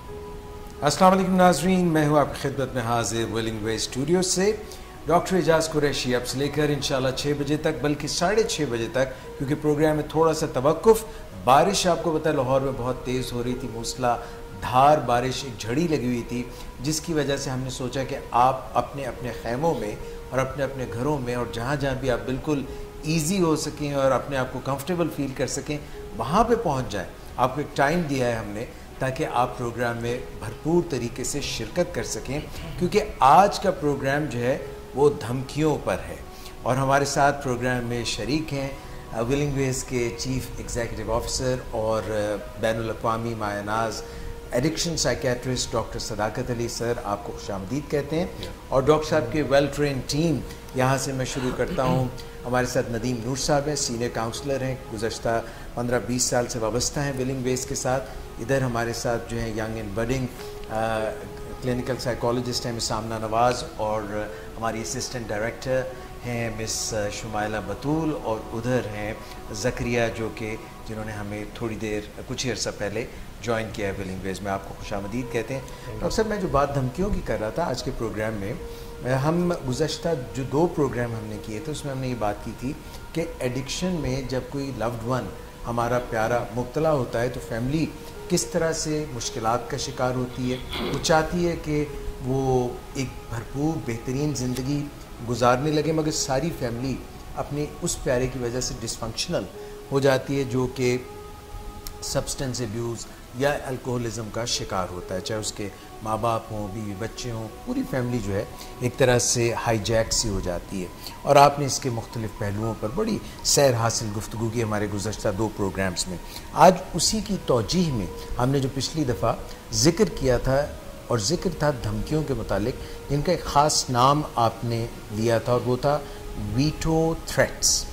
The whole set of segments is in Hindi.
अस्सलाम वालेकुम नाजरीन, मैं हूँ आपकी खिदमत में हाजिर विलिंग वे स्टूडियो से। डॉक्टर एजाज़ कुरैशी अब से लेकर इंशाल्लाह 6 बजे तक, बल्कि 6:30 बजे तक, क्योंकि प्रोग्राम में थोड़ा सा तवक्कुफ़, बारिश आपको पता है लाहौर में बहुत तेज़ हो रही थी, मूसलाधार बारिश, एक झड़ी लगी हुई थी, जिसकी वजह से हमने सोचा कि आप अपने अपने खैमों में और अपने अपने घरों में और जहाँ जहाँ भी आप बिल्कुल ईजी हो सकें और अपने आप को कंफर्टेबल फील कर सकें, वहाँ पे पहुँच जाएं। आपको एक टाइम दिया है हमने ताकि आप प्रोग्राम में भरपूर तरीके से शिरकत कर सकें, क्योंकि आज का प्रोग्राम जो है वो धमकियों पर है। और हमारे साथ प्रोग्राम में शरीक हैं विलिंग वेज के चीफ एग्जीक्यूटिव ऑफिसर और बैनुल अक़वामी मायानाज एडिक्शन साइकेट्रिस्ट डॉक्टर सदाकत अली सर, आपको खुशामदीद कहते हैं। और डॉक्टर साहब के वेल ट्रेन टीम, यहाँ से मैं शुरू करता हूँ। हमारे साथ नदीम नूर साहब हैं, सीनियर काउंसलर हैं, गुज़श्ता 15-20 साल से वाबस्ता हैं विलिंग वेज के साथ। इधर हमारे साथ जो है young and budding clinical psychologist हैं मिस सामना नवाज़, और हमारी असिस्टेंट डायरेक्टर हैं मिस शुमाइला बतूल, और उधर हैं ज़करिया जो कि जिन्होंने हमें थोड़ी देर कुछ ही अर्सा पहले ज्वाइन किया है विलिंग वेज में। आपको खुशामदीद कहते हैं। डॉक्टर साहब, मैं जो बात धमकियों की कर रहा था आज के प्रोग्राम में, हम गुज़श्ता जो 2 प्रोग्राम हमने किए थे उसमें हमने ये बात की थी कि एडिक्शन में जब कोई लव्ड वन हमारा प्यारा मुब्तला होता है तो फैमिली किस तरह से मुश्किलात का शिकार होती है। वो चाहती है कि वो एक भरपूर बेहतरीन ज़िंदगी गुजारने लगे, मगर सारी फैमिली अपने उस प्यारे की वजह से डिसफंक्शनल हो जाती है, जो कि सब्सटेंस एब्यूज़ या अल्कोहलिज़म का शिकार होता है। चाहे उसके माँ बाप हों, बीवी बच्चे हों, पूरी फैमिली जो है एक तरह से हाईजैक सी हो जाती है। और आपने इसके मुख्तलिफ़ पहलुओं पर बड़ी सैर हासिल गुफ्तगू की हमारे गुज़श्ता 2 प्रोग्राम्स में। आज उसी की तौजीह में हमने जो पिछली दफ़ा ज़िक्र किया था, और ज़िक्र था धमकियों के मुतालिक, जिनका एक ख़ास नाम आपने लिया था, और वो था वीटो थ्रेट्स।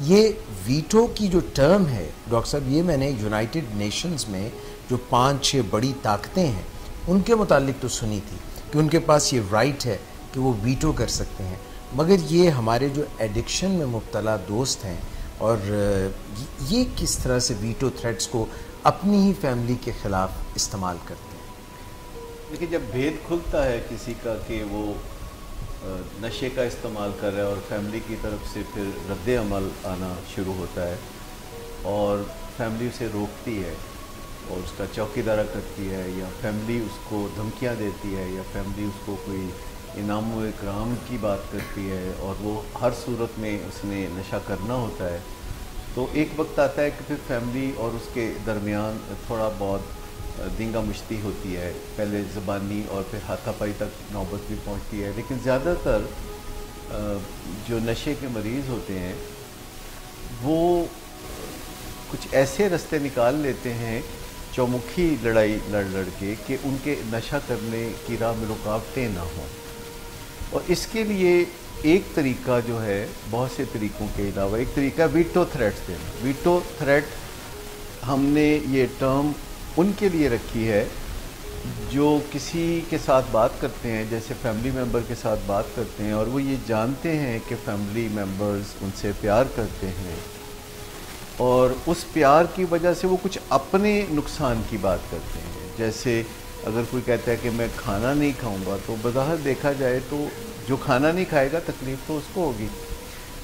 ये वीटो की जो टर्म है डॉक्टर साहब, ये मैंने यूनाइटेड नेशंस में जो 5-6 बड़ी ताकतें हैं उनके मुतालिक तो सुनी थी कि उनके पास ये राइट है कि वो वीटो कर सकते हैं, मगर ये हमारे जो एडिक्शन में मुब्तला दोस्त हैं, और ये किस तरह से वीटो थ्रेट्स को अपनी ही फैमिली के ख़िलाफ़ इस्तेमाल करते हैं। देखिए, जब भेद खुलता है किसी का कि वो नशे का इस्तेमाल कर रहा है और फैमिली की तरफ से फिर रद्द अमल आना शुरू होता है, और फैमिली उसे रोकती है और उसका चौकीदारा करती है, या फैमिली उसको धमकियां देती है, या फैमिली उसको कोई इनाम व इकराम की बात करती है, और वो हर सूरत में उसने नशा करना होता है, तो एक वक्त आता है कि फिर फैमिली और उसके दरमियान थोड़ा बहुत दंगा मुश्ती होती है। पहले ज़बानी और फिर हाथापाई तक नौबत भी पहुंचती है। लेकिन ज़्यादातर जो नशे के मरीज़ होते हैं वो कुछ ऐसे रास्ते निकाल लेते हैं, चौमुखी लड़ाई लड़ के, कि उनके नशा करने की राह में रुकावटें ना हों। और इसके लिए एक तरीका जो है, बहुत से तरीक़ों के अलावा एक तरीका वीटो थ्रेट्स देना। वीटो थ्रेट हमने ये टर्म उनके लिए रखी है जो किसी के साथ बात करते हैं, जैसे फैमिली मेम्बर के साथ बात करते हैं, और वो ये जानते हैं कि फैमिली मेम्बर्स उनसे प्यार करते हैं, और उस प्यार की वजह से वो कुछ अपने नुकसान की बात करते हैं। जैसे अगर कोई कहता है कि मैं खाना नहीं खाऊंगा, तो बज़ाहिर देखा जाए तो जो खाना नहीं खाएगा तकलीफ़ तो उसको होगी,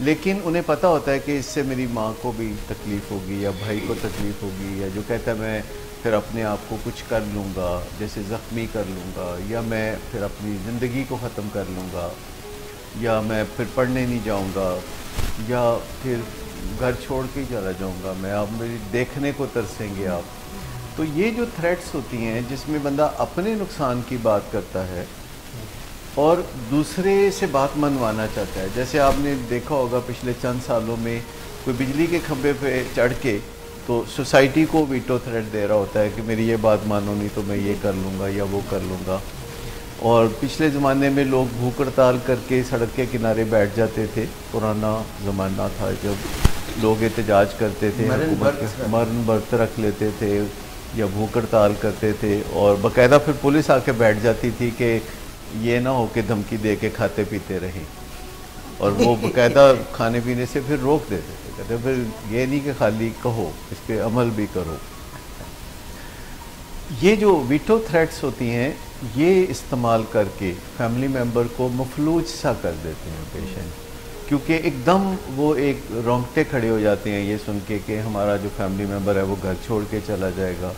लेकिन उन्हें पता होता है कि इससे मेरी माँ को भी तकलीफ़ होगी या भाई को तकलीफ़ होगी, या जो कहता है मैं फिर अपने आप को कुछ कर लूँगा, जैसे ज़ख्मी कर लूँगा, या मैं फिर अपनी ज़िंदगी को ख़त्म कर लूँगा, या मैं फिर पढ़ने नहीं जाऊँगा, या फिर घर छोड़ के ही चला जाऊँगा मैं, आप मेरी देखने को तरसेंगे आप। तो ये जो थ्रेट्स होती हैं जिसमें बंदा अपने नुकसान की बात करता है और दूसरे से बात मनवाना चाहता है। जैसे आपने देखा होगा पिछले चंद सालों में कोई बिजली के खंभे पे चढ़ के तो सोसाइटी को वीटो थ्रेट दे रहा होता है कि मेरी ये बात मानो, नहीं तो मैं ये कर लूँगा या वो कर लूँगा। और पिछले ज़माने में लोग भूख हड़ताल करके सड़क के किनारे बैठ जाते थे। पुराना ज़माना था जब लोग एहतजाज करते थे, मरण व्रत रख लेते थे या भूख हड़ताल करते थे, और बाकायदा फिर पुलिस आके बैठ जाती थी कि ये ना हो कि धमकी दे के खाते पीते रहें, और वो बाकायदा खाने पीने से फिर रोक देते थे। कहते फिर ये नहीं कि खाली कहो, इस पर अमल भी करो। ये जो वीटो थ्रेट्स होती हैं, ये इस्तेमाल करके फैमिली मेम्बर को मफलूज सा कर देते हैं पेशेंट, क्योंकि एकदम वो एक रोंगटे खड़े हो जाते हैं ये सुन के कि हमारा जो फैमिली मेम्बर है वो घर छोड़ के चला जाएगा,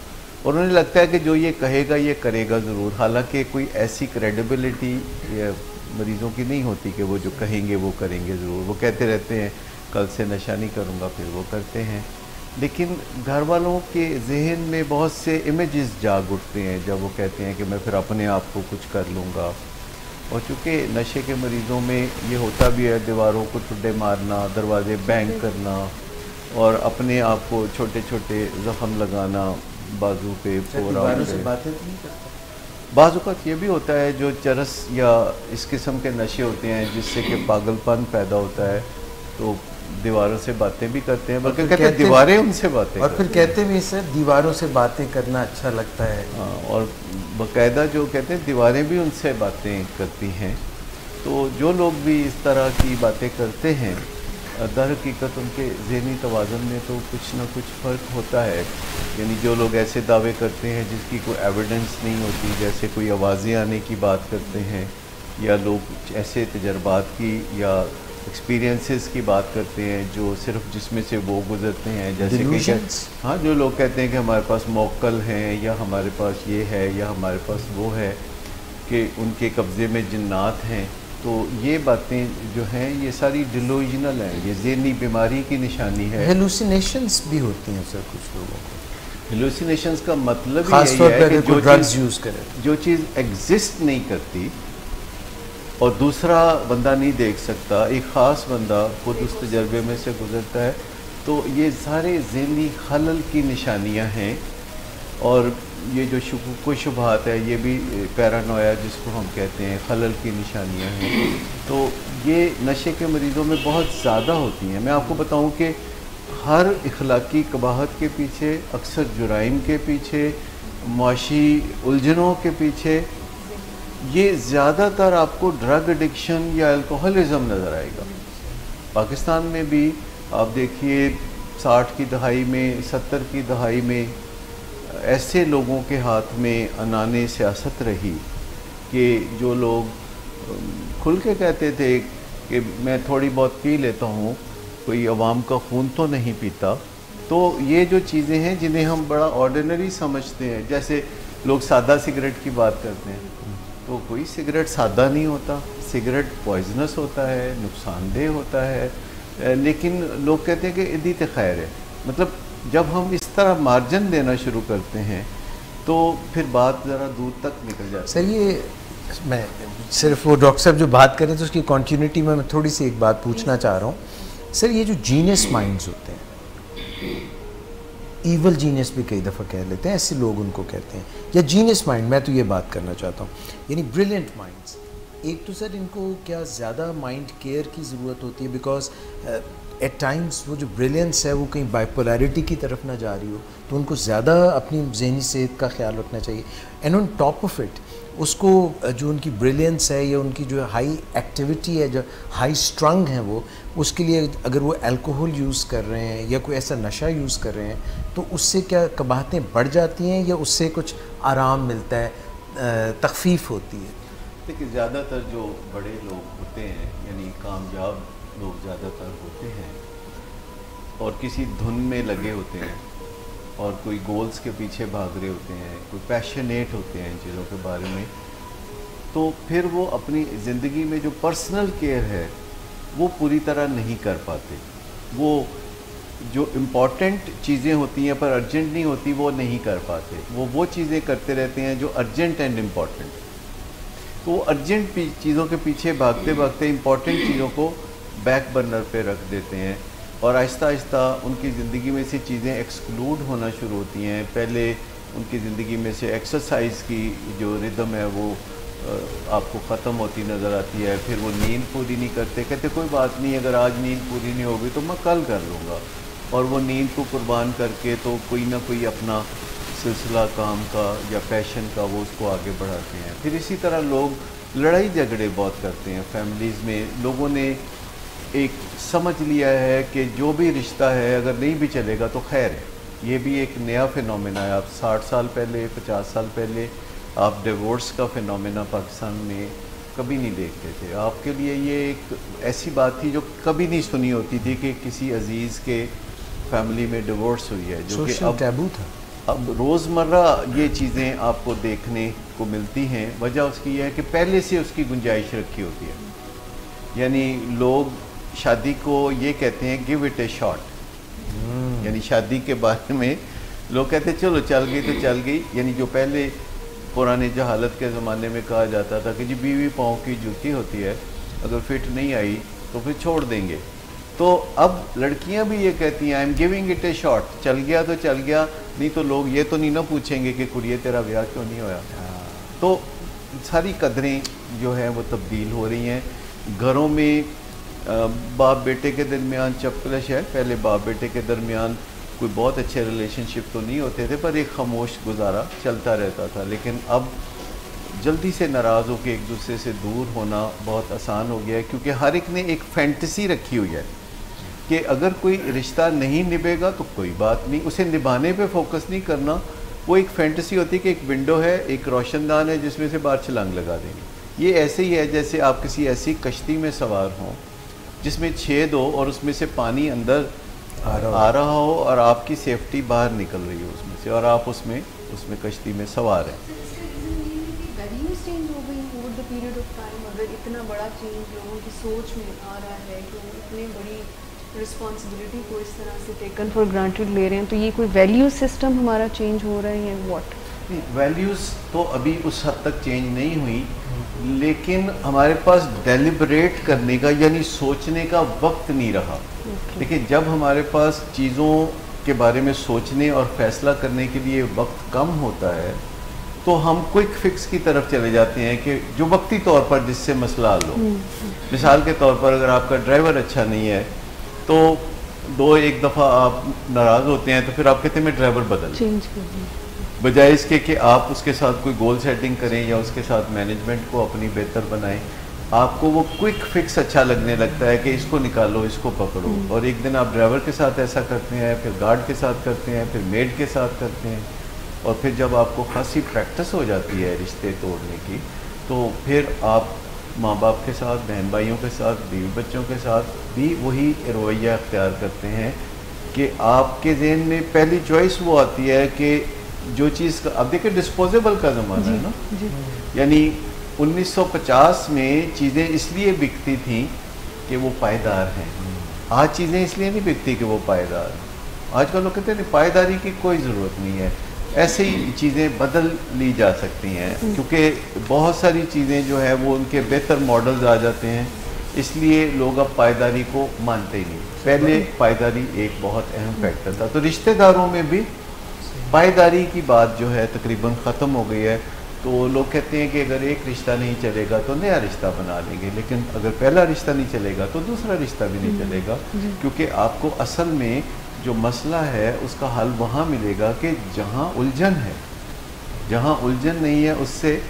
और उन्हें लगता है कि जो ये कहेगा ये करेगा ज़रूर। हालांकि कोई ऐसी क्रेडिबिलिटी या मरीज़ों की नहीं होती कि वो जो कहेंगे वो करेंगे ज़रूर। वो कहते रहते हैं कल से नशा नहीं करूँगा, फिर वो करते हैं। लेकिन घर वालों के जहन में बहुत से इमेजेस जाग उठते हैं जब वो कहते हैं कि मैं फिर अपने आप को कुछ कर लूँगा। और चूँकि नशे के मरीज़ों में ये होता भी है, दीवारों को ठुड्डे मारना, दरवाजे बैंग करना और अपने आप को छोटे छोटे ज़ख़म लगाना बाजू पे, फोराउंड पे। बातें नहीं करता। बाज़ ये भी होता है जो चरस या इस किस्म के नशे होते हैं जिससे कि पागलपन पैदा होता है, तो दीवारों से बातें भी करते हैं, बल्कि कहते हैं दीवारें उनसे बातें और फिर कहते भी सर दीवारों से बातें करना अच्छा लगता है। हाँ, और बाकायदा जो कहते हैं दीवारें भी उनसे बातें करती हैं। तो जो लोग भी इस तरह की बातें करते हैं, दर हकीकत उनके ज़हनी तवाज़ुन में तो कुछ ना कुछ फ़र्क होता है। यानी जो लोग ऐसे दावे करते हैं जिसकी कोई एविडेंस नहीं होती, जैसे कोई आवाज़ें आने की बात करते हैं, या लोग ऐसे तजर्बात की या एक्सपीरियंसेस की बात करते हैं जो सिर्फ जिसमें से वो गुजरते हैं, जैसे कि हाँ, जो लोग कहते हैं कि हमारे पास मौक्कल हैं या हमारे पास ये है या हमारे पास वो है, कि उनके कब्ज़े में जिन्नात हैं। तो ये बातें जो हैं ये सारी डिलूजनल हैं, ये ज़हनी बीमारी की निशानी है। हेलुसिनेशंस भी होती हैं सर कुछ लोगों को। हेलुसिनेशंस का मतलब खास तौर पर अगर कोई ड्रग्स यूज़ करे, जो चीज़ एग्जिस्ट नहीं करती और दूसरा बंदा नहीं देख सकता, एक ख़ास बंदा खुद उस तजर्बे में से गुज़रता है, तो ये सारे ज़हनी खलल की निशानियां हैं। और ये जो शुकूक शुबहात है, ये भी पैरानोया जिसको हम कहते हैं, खलल की निशानियां हैं। तो ये नशे के मरीज़ों में बहुत ज़्यादा होती हैं। मैं आपको बताऊं कि हर इखलाकी कबाहत के पीछे, अक्सर जुराइम के पीछे, मुआशी उलझनों के पीछे, ये ज़्यादातर आपको ड्रग एडिक्शन या अल्कोहलिज़म नज़र आएगा। पाकिस्तान में भी आप देखिए 60 की दहाई में, 70 की दहाई में ऐसे लोगों के हाथ में अनाने सियासत रही कि जो लोग खुल के कहते थे कि मैं थोड़ी बहुत पी लेता हूँ, कोई अवाम का खून तो नहीं पीता। तो ये जो चीज़ें हैं जिन्हें हम बड़ा ऑर्डिनरी समझते हैं, जैसे लोग सादा सिगरेट की बात करते हैं, तो कोई सिगरेट सादा नहीं होता, सिगरेट पॉइजनस होता है, नुकसानदेह होता है। लेकिन लोग कहते हैं कि इदी तो खैर है। मतलब जब हम इस तरह मार्जिन देना शुरू करते हैं तो फिर बात ज़रा दूर तक निकल जाती है। सर ये मैं सिर्फ वो डॉक्टर साहब जो बात करें तो उसकी कॉन्टीन्यूटी में मैं थोड़ी सी एक बात पूछना चाह रहा हूँ। सर ये जो जीनियस माइंड्स होते हैं, ईवल जीनियस भी कई दफ़ा कह लेते हैं, ऐसे लोग उनको कहते हैं, या जीनियस माइंड, मैं तो ये बात करना चाहता हूँ, यानी ब्रिलियंट माइंड्स। एक तो सर इनको क्या ज़्यादा माइंड केयर की ज़रूरत होती है, बिकॉज एट टाइम्स वो जो ब्रिलियंस है वो कहीं बाइपोलैरिटी की तरफ ना जा रही हो, तो उनको ज़्यादा अपनी जहनी सेहत का ख्याल रखना चाहिए। And on top of it उसको जो उनकी ब्रिलियंस है या उनकी जो हाई एक्टिविटी है, जो हाई स्ट्रंग है, वो उसके लिए अगर वो अल्कोहल यूज़ कर रहे हैं या कोई ऐसा नशा यूज़ कर रहे हैं, तो उससे क्या कबाहतें बढ़ जाती हैं या उससे कुछ आराम मिलता है, तखफीफ होती है? देखिए, ज़्यादातर जो बड़े लोग होते हैं, यानी कामयाब लोग ज़्यादातर होते हैं और किसी धुन में लगे होते हैं और कोई गोल्स के पीछे भाग रहे होते हैं, कोई पैशनेट होते हैं इन चीज़ों के बारे में, तो फिर वो अपनी ज़िंदगी में जो पर्सनल केयर है वो पूरी तरह नहीं कर पाते। वो जो इम्पॉर्टेंट चीज़ें होती हैं पर अर्जेंट नहीं होती, वो नहीं कर पाते। वो चीज़ें करते रहते हैं जो अर्जेंट एंड इम्पॉर्टेंट। तो अर्जेंट चीज़ों के पीछे भागते भागते इम्पॉर्टेंट चीज़ों को बैक बर्नर पे रख देते हैं और आहिस्ता आहिस्ता उनकी ज़िंदगी में से चीज़ें एक्सक्लूड होना शुरू होती हैं। पहले उनकी ज़िंदगी में से एक्सरसाइज की जो रिदम है वो आपको ख़त्म होती नज़र आती है। फिर वो नींद पूरी नहीं करते, कहते कोई बात नहीं, अगर आज नींद पूरी नहीं होगी तो मैं कल कर लूँगा, और वो नींद को कुर्बान करके तो कोई ना कोई अपना सिलसिला काम का या पैशन का वो उसको आगे बढ़ाते हैं। फिर इसी तरह लोग लड़ाई झगड़े बहुत करते हैं फैमिलीज़ में। लोगों ने एक समझ लिया है कि जो भी रिश्ता है अगर नहीं भी चलेगा तो खैर है, ये भी एक नया फिनोमेना है। आप 60 साल पहले, 50 साल पहले आप डिवोर्स का फिनोमेना पाकिस्तान में कभी नहीं देखते थे। आपके लिए ये एक ऐसी बात थी जो कभी नहीं सुनी होती थी कि किसी अजीज़ के फैमिली में डिवोर्स हुई है, जो कि अब टैबू था। अब रोज़मर्रा ये चीज़ें आपको देखने को मिलती हैं। वजह उसकी यह है कि पहले से उसकी गुंजाइश रखी होती है। यानी लोग शादी को ये कहते हैं गिव इट ए शॉट, यानी शादी के बारे में लोग कहते हैं चलो चल गई तो चल गई। यानी जो पहले पुराने जहालत के ज़माने में कहा जाता था कि जी बीवी पाँव की जूती होती है, अगर फिट नहीं आई तो फिर छोड़ देंगे, तो अब लड़कियां भी ये कहती हैं I am giving it A shot, चल गया तो चल गया, नहीं तो लोग ये तो नहीं ना पूछेंगे कि कुड़िए तेरा ब्याह क्यों नहीं होया। तो सारी कदरें जो हैं वो तब्दील हो रही हैं। घरों में बाप बेटे के दरमियान चपकलश है। पहले बाप बेटे के दरमियान कोई बहुत अच्छे रिलेशनशिप तो नहीं होते थे, पर एक खामोश गुजारा चलता रहता था। लेकिन अब जल्दी से नाराज़ होकर एक दूसरे से दूर होना बहुत आसान हो गया है, क्योंकि हर एक ने एक फैंटेसी रखी हुई है कि अगर कोई रिश्ता नहीं निभेगा तो कोई बात नहीं, उसे निभाने पे फोकस नहीं करना। वो एक फैंटेसी होती है कि एक विंडो है, एक रोशनदान है जिसमें से बाहर छलांग लगा देंगे। ये ऐसे ही है जैसे आप किसी ऐसी कश्ती में सवार हों जिसमें छेद हो और उसमें से पानी अंदर आ रहा हो और आपकी सेफ्टी बाहर निकल रही हो उसमें से, और आप उसमें कश्ती में सवार हैं। वैल्यूज चेंज हो गई over the period of time. अगर इतना बड़ा चेंज लोगों की सोच में आ रहा है कि वो इतनी बड़ी रिस्पॉन्सिबिलिटी को इस तरह से टेकन फॉर ग्रांटेड ले रहे हैं, तो ये कोई वैल्यू सिस्टम हमारा चेंज हो रहा है या व्हाट? वैल्यूज़ तो अभी उस हद तक चेंज नहीं हुई, लेकिन हमारे पास डेलिब्रेट करने का यानी सोचने का वक्त नहीं रहा। देखिए, जब हमारे पास चीज़ों के बारे में सोचने और फैसला करने के लिए वक्त कम होता है तो हम क्विक फिक्स की तरफ चले जाते हैं कि जो वक्ती तौर पर जिससे मसला हल हो। मिसाल के तौर पर अगर आपका ड्राइवर अच्छा नहीं है तो एक दफ़ा आप नाराज़ होते हैं तो फिर आप कहते हैं मैं ड्राइवर बदल चेंज कर, बजाय इसके कि आप उसके साथ कोई गोल सेटिंग करें या उसके साथ मैनेजमेंट को अपनी बेहतर बनाएं। आपको वो क्विक फिक्स अच्छा लगने लगता है कि इसको निकालो, इसको पकड़ो, और एक दिन आप ड्राइवर के साथ ऐसा करते हैं, फिर गार्ड के साथ करते हैं, फिर मेड के साथ करते हैं, और फिर जब आपको खासी प्रैक्टिस हो जाती है रिश्ते तोड़ने की, तो फिर आप माँ बाप के साथ, बहन भाइयों के साथ, बीवी बच्चों के साथ भी वही रवैया अख्तियार करते हैं कि आपके ज़हन में पहली चॉइस वो आती है कि जो चीज़ का, अब देखिए डिस्पोजेबल का ज़माना है ना, यानी 1950 में चीज़ें इसलिए बिकती थी कि वो पायदार हैं। आज चीज़ें इसलिए नहीं बिकती कि वो पायदार हैं। आजकल लोग कहते हैं पायदारी की कोई ज़रूरत नहीं है, ऐसे ही चीज़ें बदल ली जा सकती हैं, क्योंकि बहुत सारी चीज़ें जो है वो उनके बेहतर मॉडल्स आ जाते हैं, इसलिए लोग अब पायदारी को मानते ही नहीं। पहले पायदारी एक बहुत अहम फैक्टर था। तो रिश्तेदारों में भी पायदारी की बात जो है तकरीबन ख़त्म हो गई है। तो लोग कहते हैं कि अगर एक रिश्ता नहीं चलेगा तो नया रिश्ता बना लेंगे, लेकिन अगर पहला रिश्ता नहीं चलेगा तो दूसरा रिश्ता भी नहीं चलेगा, क्योंकि आपको असल में जो मसला है उसका हल वहाँ मिलेगा कि जहाँ उलझन है। जहाँ उलझन नहीं है उससे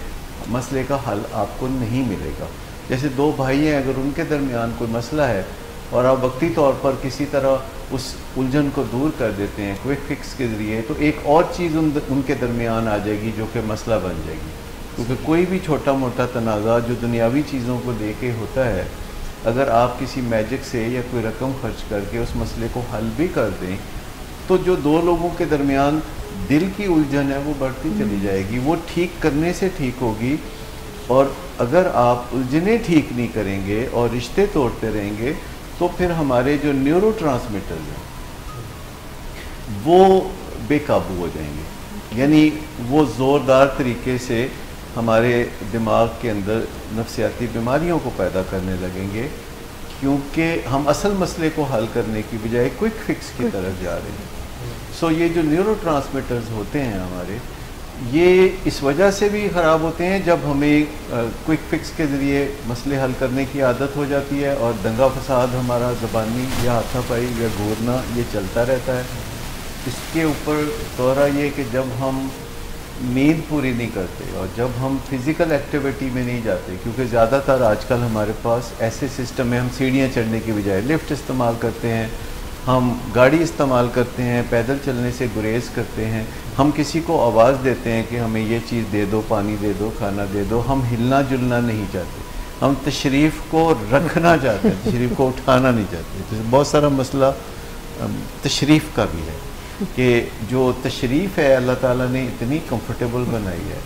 मसले का हल आपको नहीं मिलेगा। जैसे दो भाई हैं, अगर उनके दरमियान कोई मसला है और आप वक्ती तौर पर किसी तरह उस उलझन को दूर कर देते हैं क्विक फिक्स के ज़रिए, तो एक और चीज़ उनके दरमियान आ जाएगी जो कि मसला बन जाएगी। क्योंकि कोई भी छोटा मोटा तनाज़ा जो दुनियावी चीज़ों को लेके होता है, अगर आप किसी मैजिक से या कोई रकम खर्च करके उस मसले को हल भी कर दें, तो जो दो लोगों के दरमियान दिल की उलझन है वो बढ़ती चली जाएगी, वो ठीक करने से ठीक होगी। और अगर आप उलझने ठीक नहीं करेंगे और रिश्ते तोड़ते रहेंगे तो फिर हमारे जो न्यूरोट्रांसमीटर्स हैं वो बेकाबू हो जाएंगे, यानी वो ज़ोरदार तरीके से हमारे दिमाग के अंदर नफसियाती बीमारियों को पैदा करने लगेंगे, क्योंकि हम असल मसले को हल करने की बजाय क्विक फिक्स की तरफ जा रहे हैं। सो ये जो न्यूरोट्रांसमीटर्स होते हैं हमारे, ये इस वजह से भी ख़राब होते हैं जब हमें क्विक फिक्स के ज़रिए मसले हल करने की आदत हो जाती है, और दंगा फसाद हमारा ज़बानी या हाथापाई या घूरना ये चलता रहता है। इसके ऊपर दोहरा ये कि जब हम नींद पूरी नहीं करते और जब हम फिज़िकल एक्टिविटी में नहीं जाते, क्योंकि ज़्यादातर आजकल हमारे पास ऐसे सिस्टम में हम सीढ़ियाँ चढ़ने की बजाय लिफ्ट इस्तेमाल करते हैं, हम गाड़ी इस्तेमाल करते हैं, पैदल चलने से गुरेज करते हैं, हम किसी को आवाज़ देते हैं कि हमें ये चीज़ दे दो, पानी दे दो, खाना दे दो, हम हिलना जुलना नहीं चाहते, हम तशरीफ़ को रखना चाहते हैं, तशरीफ़ को उठाना नहीं चाहते। तो बहुत सारा मसला तशरीफ़ का भी है कि जो तशरीफ़ है अल्लाह ताला ने इतनी कंफर्टेबल बनाई है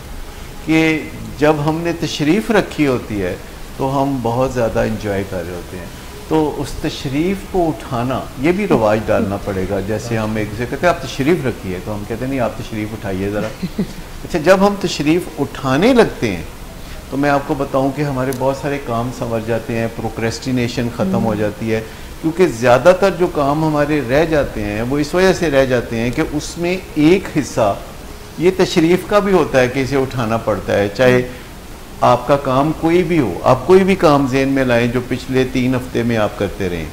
कि जब हमने तशरीफ़ रखी होती है तो हम बहुत ज़्यादा इंजॉय कर रहे होते हैं। तो उस तशरीफ़ को उठाना, ये भी रवाज डालना पड़ेगा। जैसे हम एक दूसरे कहते हैं आप तशरीफ़ रखिए, तो हम कहते हैं नहीं आप तशरीफ़ उठाइए ज़रा। अच्छा, जब हम तशरीफ़ उठाने लगते हैं तो मैं आपको बताऊं कि हमारे बहुत सारे काम संवर जाते हैं, प्रोक्रेस्टिनेशन ख़त्म हो जाती है, क्योंकि ज़्यादातर जो काम हमारे रह जाते हैं वो इस वजह से रह जाते हैं कि उसमें एक हिस्सा ये तशरीफ़ का भी होता है कि इसे उठाना पड़ता है। चाहे आपका काम कोई भी हो, आप कोई भी काम ज़हन में लाएं जो पिछले 3 हफ्ते में आप करते रहें,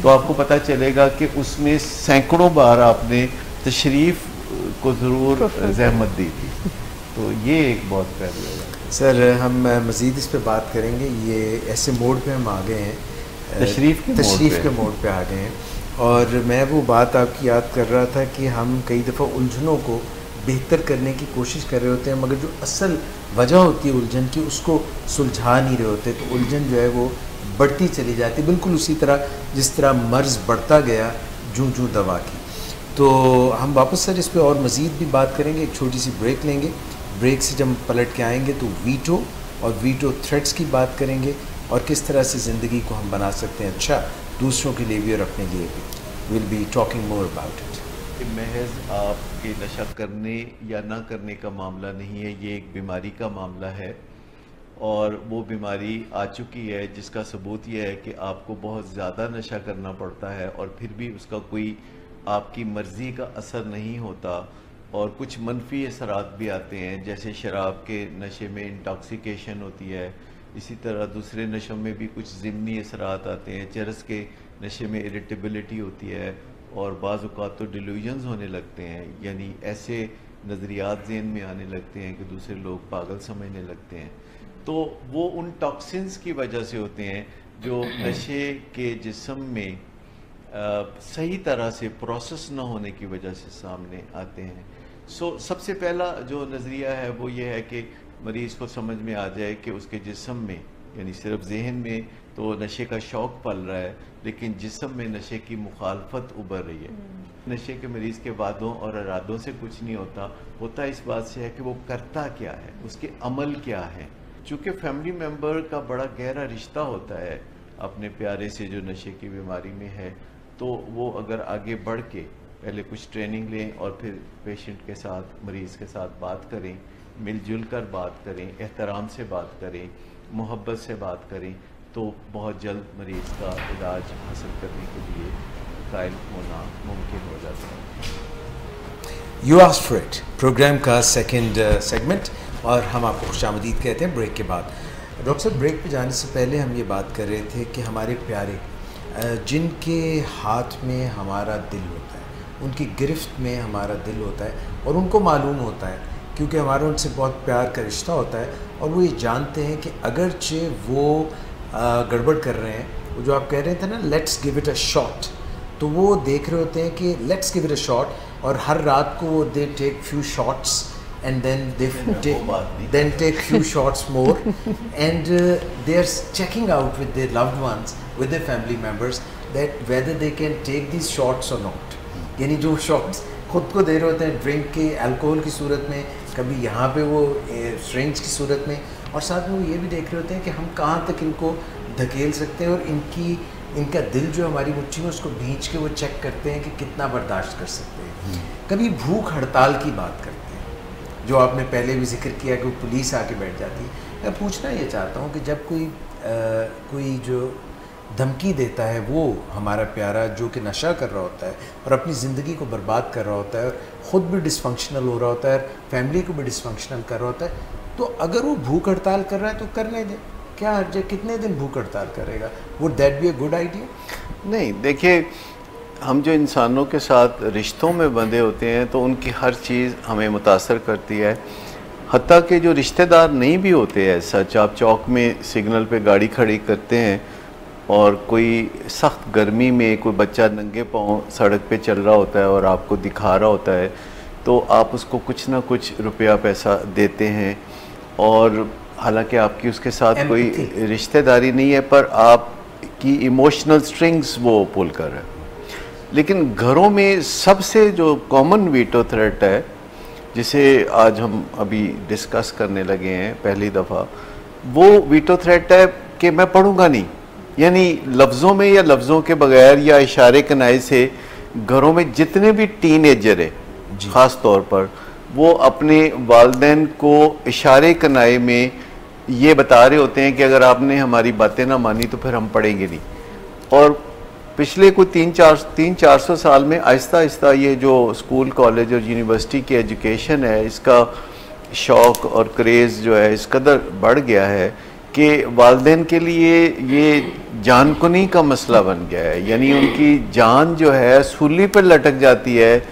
तो आपको पता चलेगा कि उसमें सैकड़ों बार आपने तशरीफ़ को ज़रूर ज़हमत दी थी। तो ये एक बहुत पहलू है। सर हम मज़ीद इस पे बात करेंगे। ये ऐसे मोड पे हम आ गए हैं, तशरीफ़ के मोड पे आ गए हैं। और मैं वो बात आपकी याद कर रहा था कि हम कई दफ़ा उलझनों को बेहतर करने की कोशिश कर रहे होते हैं, मगर जो असल वजह होती है उलझन की उसको सुलझा नहीं रहे होते, तो उलझन जो है वो बढ़ती चली जाती, बिल्कुल उसी तरह जिस तरह मर्ज़ बढ़ता गया जूं जूं दवा की। तो हम वापस सर इस पर और मज़ीद भी बात करेंगे, एक छोटी सी ब्रेक लेंगे। ब्रेक से जब पलट के आएंगे तो वीटो और वीटो थ्रेट्स की बात करेंगे और किस तरह से ज़िंदगी को हम बना सकते हैं अच्छा, दूसरों के लिए भी और अपने लिए भी। Will be talking more about it. महज आपके नशा करने या ना करने का मामला नहीं है, ये एक बीमारी का मामला है और वो बीमारी आ चुकी है जिसका सबूत ये है कि आपको बहुत ज़्यादा नशा करना पड़ता है और फिर भी उसका कोई आपकी मर्ज़ी का असर नहीं होता और कुछ मनफी असरात भी आते हैं। जैसे शराब के नशे में इंटॉक्सिकेशन होती है, इसी तरह दूसरे नशों में भी कुछ ज़िमनी असरात आते हैं। चरस के नशे में इरिटेबिलिटी होती है और बाज़ औक़ात तो डिल्यूजन्स होने लगते हैं, यानी ऐसे नज़रियात ज़हन में आने लगते हैं कि दूसरे लोग पागल समझने लगते हैं। तो वो उन टॉक्सिन्स की वजह से होते हैं जो नशे के जिस्म में सही तरह से प्रोसेस ना होने की वजह से सामने आते हैं। सबसे पहला जो नज़रिया है वो ये है कि मरीज़ को समझ में आ जाए कि उसके जिस्म में, यानी सिर्फ जहन में तो नशे का शौक़ पल रहा है, लेकिन जिस्म में नशे की मुखालफत उभर रही है। नशे के मरीज़ के वादों और इरादों से कुछ नहीं होता इस बात से है कि वो करता क्या है, उसके अमल क्या है। चूँकि फैमिली मेम्बर का बड़ा गहरा रिश्ता होता है अपने प्यारे से जो नशे की बीमारी में है, तो वो अगर आगे बढ़ के पहले कुछ ट्रेनिंग लें और फिर पेशेंट के साथ, मरीज़ के साथ बात करें, मिलजुल कर बात करें, एहतराम से बात करें, मोहब्बत से बात करें, तो बहुत जल्द मरीज़ का इलाज हासिल करने के लिए कायल होना मुमकिन हो जाता है। You asked for it programme का सेकंड सेगमेंट और हम आपको खुशामदीद कहते हैं ब्रेक के बाद। डॉक्टर साहब, ब्रेक पे जाने से पहले हम ये बात कर रहे थे कि हमारे प्यारे जिनके हाथ में हमारा दिल होता है, उनकी गिरफ्त में हमारा दिल होता है और उनको मालूम होता है क्योंकि हमारा उनसे बहुत प्यार का रिश्ता होता है और वो ये जानते हैं कि अगरचे वो गड़बड़ कर रहे हैं, वो जो आप कह रहे थे ना let's give it a shot, तो वो देख रहे होते हैं कि let's give it a shot और हर रात को वो they take few shots and then take few shots more and they are checking out with their loved ones, with their family members that whether they can take these shots or not। यानी जो shots खुद को दे रहे होते हैं ड्रिंक के, अल्कोहल की सूरत में, कभी यहाँ पे वो स्ट्रेंग्स की सूरत में, और साथ में वो ये भी देख रहे होते हैं कि हम कहाँ तक इनको धकेल सकते हैं और इनका दिल जो हमारी मुट्ठी में उसको भींच के वो चेक करते हैं कि कितना बर्दाश्त कर सकते हैं। कभी भूख हड़ताल की बात करते हैं जो आपने पहले भी जिक्र किया कि पुलिस आके बैठ जाती है। मैं पूछना ये चाहता हूँ कि जब कोई जो धमकी देता है वो हमारा प्यारा जो कि नशा कर रहा होता है और अपनी ज़िंदगी को बर्बाद कर रहा होता है और ख़ुद भी डिसफंक्शनल हो रहा होता है, फैमिली को भी डिसफंक्शनल कर रहा होता है, तो अगर वो भूख हड़ताल कर रहा है तो करने दें, क्या हर्ज है? कितने दिन भूख हड़ताल करेगा? Would that be a good idea? नहीं, देखिए हम जो इंसानों के साथ रिश्तों में बंधे होते हैं तो उनकी हर चीज़ हमें मुतासर करती है, हत्ता कि जो रिश्तेदार नहीं भी होते हैं। सच आप चौक में सिग्नल पे गाड़ी खड़ी करते हैं और कोई सख्त गर्मी में कोई बच्चा नंगे पाँव सड़क पे चल रहा होता है और आपको दिखा रहा होता है, तो आप उसको कुछ ना कुछ रुपया पैसा देते हैं, और हालांकि आपकी उसके साथ कोई रिश्तेदारी नहीं है, पर आपकी इमोशनल स्ट्रिंग्स वो पुल कर रहा है। लेकिन घरों में सबसे जो कॉमन वीटो थ्रेट है, जिसे आज हम अभी डिस्कस करने लगे हैं पहली दफ़ा, वो वीटो थ्रेट है कि मैं पढ़ूंगा नहीं। यानी लफ्ज़ों में या लफ्ज़ों के बगैर या इशारे कनाए से घरों में जितने भी टीनेजर है ख़ास तौर पर, वो अपने वालिदैन को इशारे कनाए में ये बता रहे होते हैं कि अगर आपने हमारी बातें ना मानी तो फिर हम पढ़ेंगे नहीं। और पिछले कोई 300-400 साल में आहिस्ता आहिस्ता ये जो स्कूल कॉलेज और यूनिवर्सिटी की एजुकेशन है, इसका शौक़ और क्रेज़ जो है इस कदर बढ़ गया है कि वालिदैन के लिए ये जानकुनी का मसला बन गया है। यानी उनकी जान जो है सूली पर लटक जाती है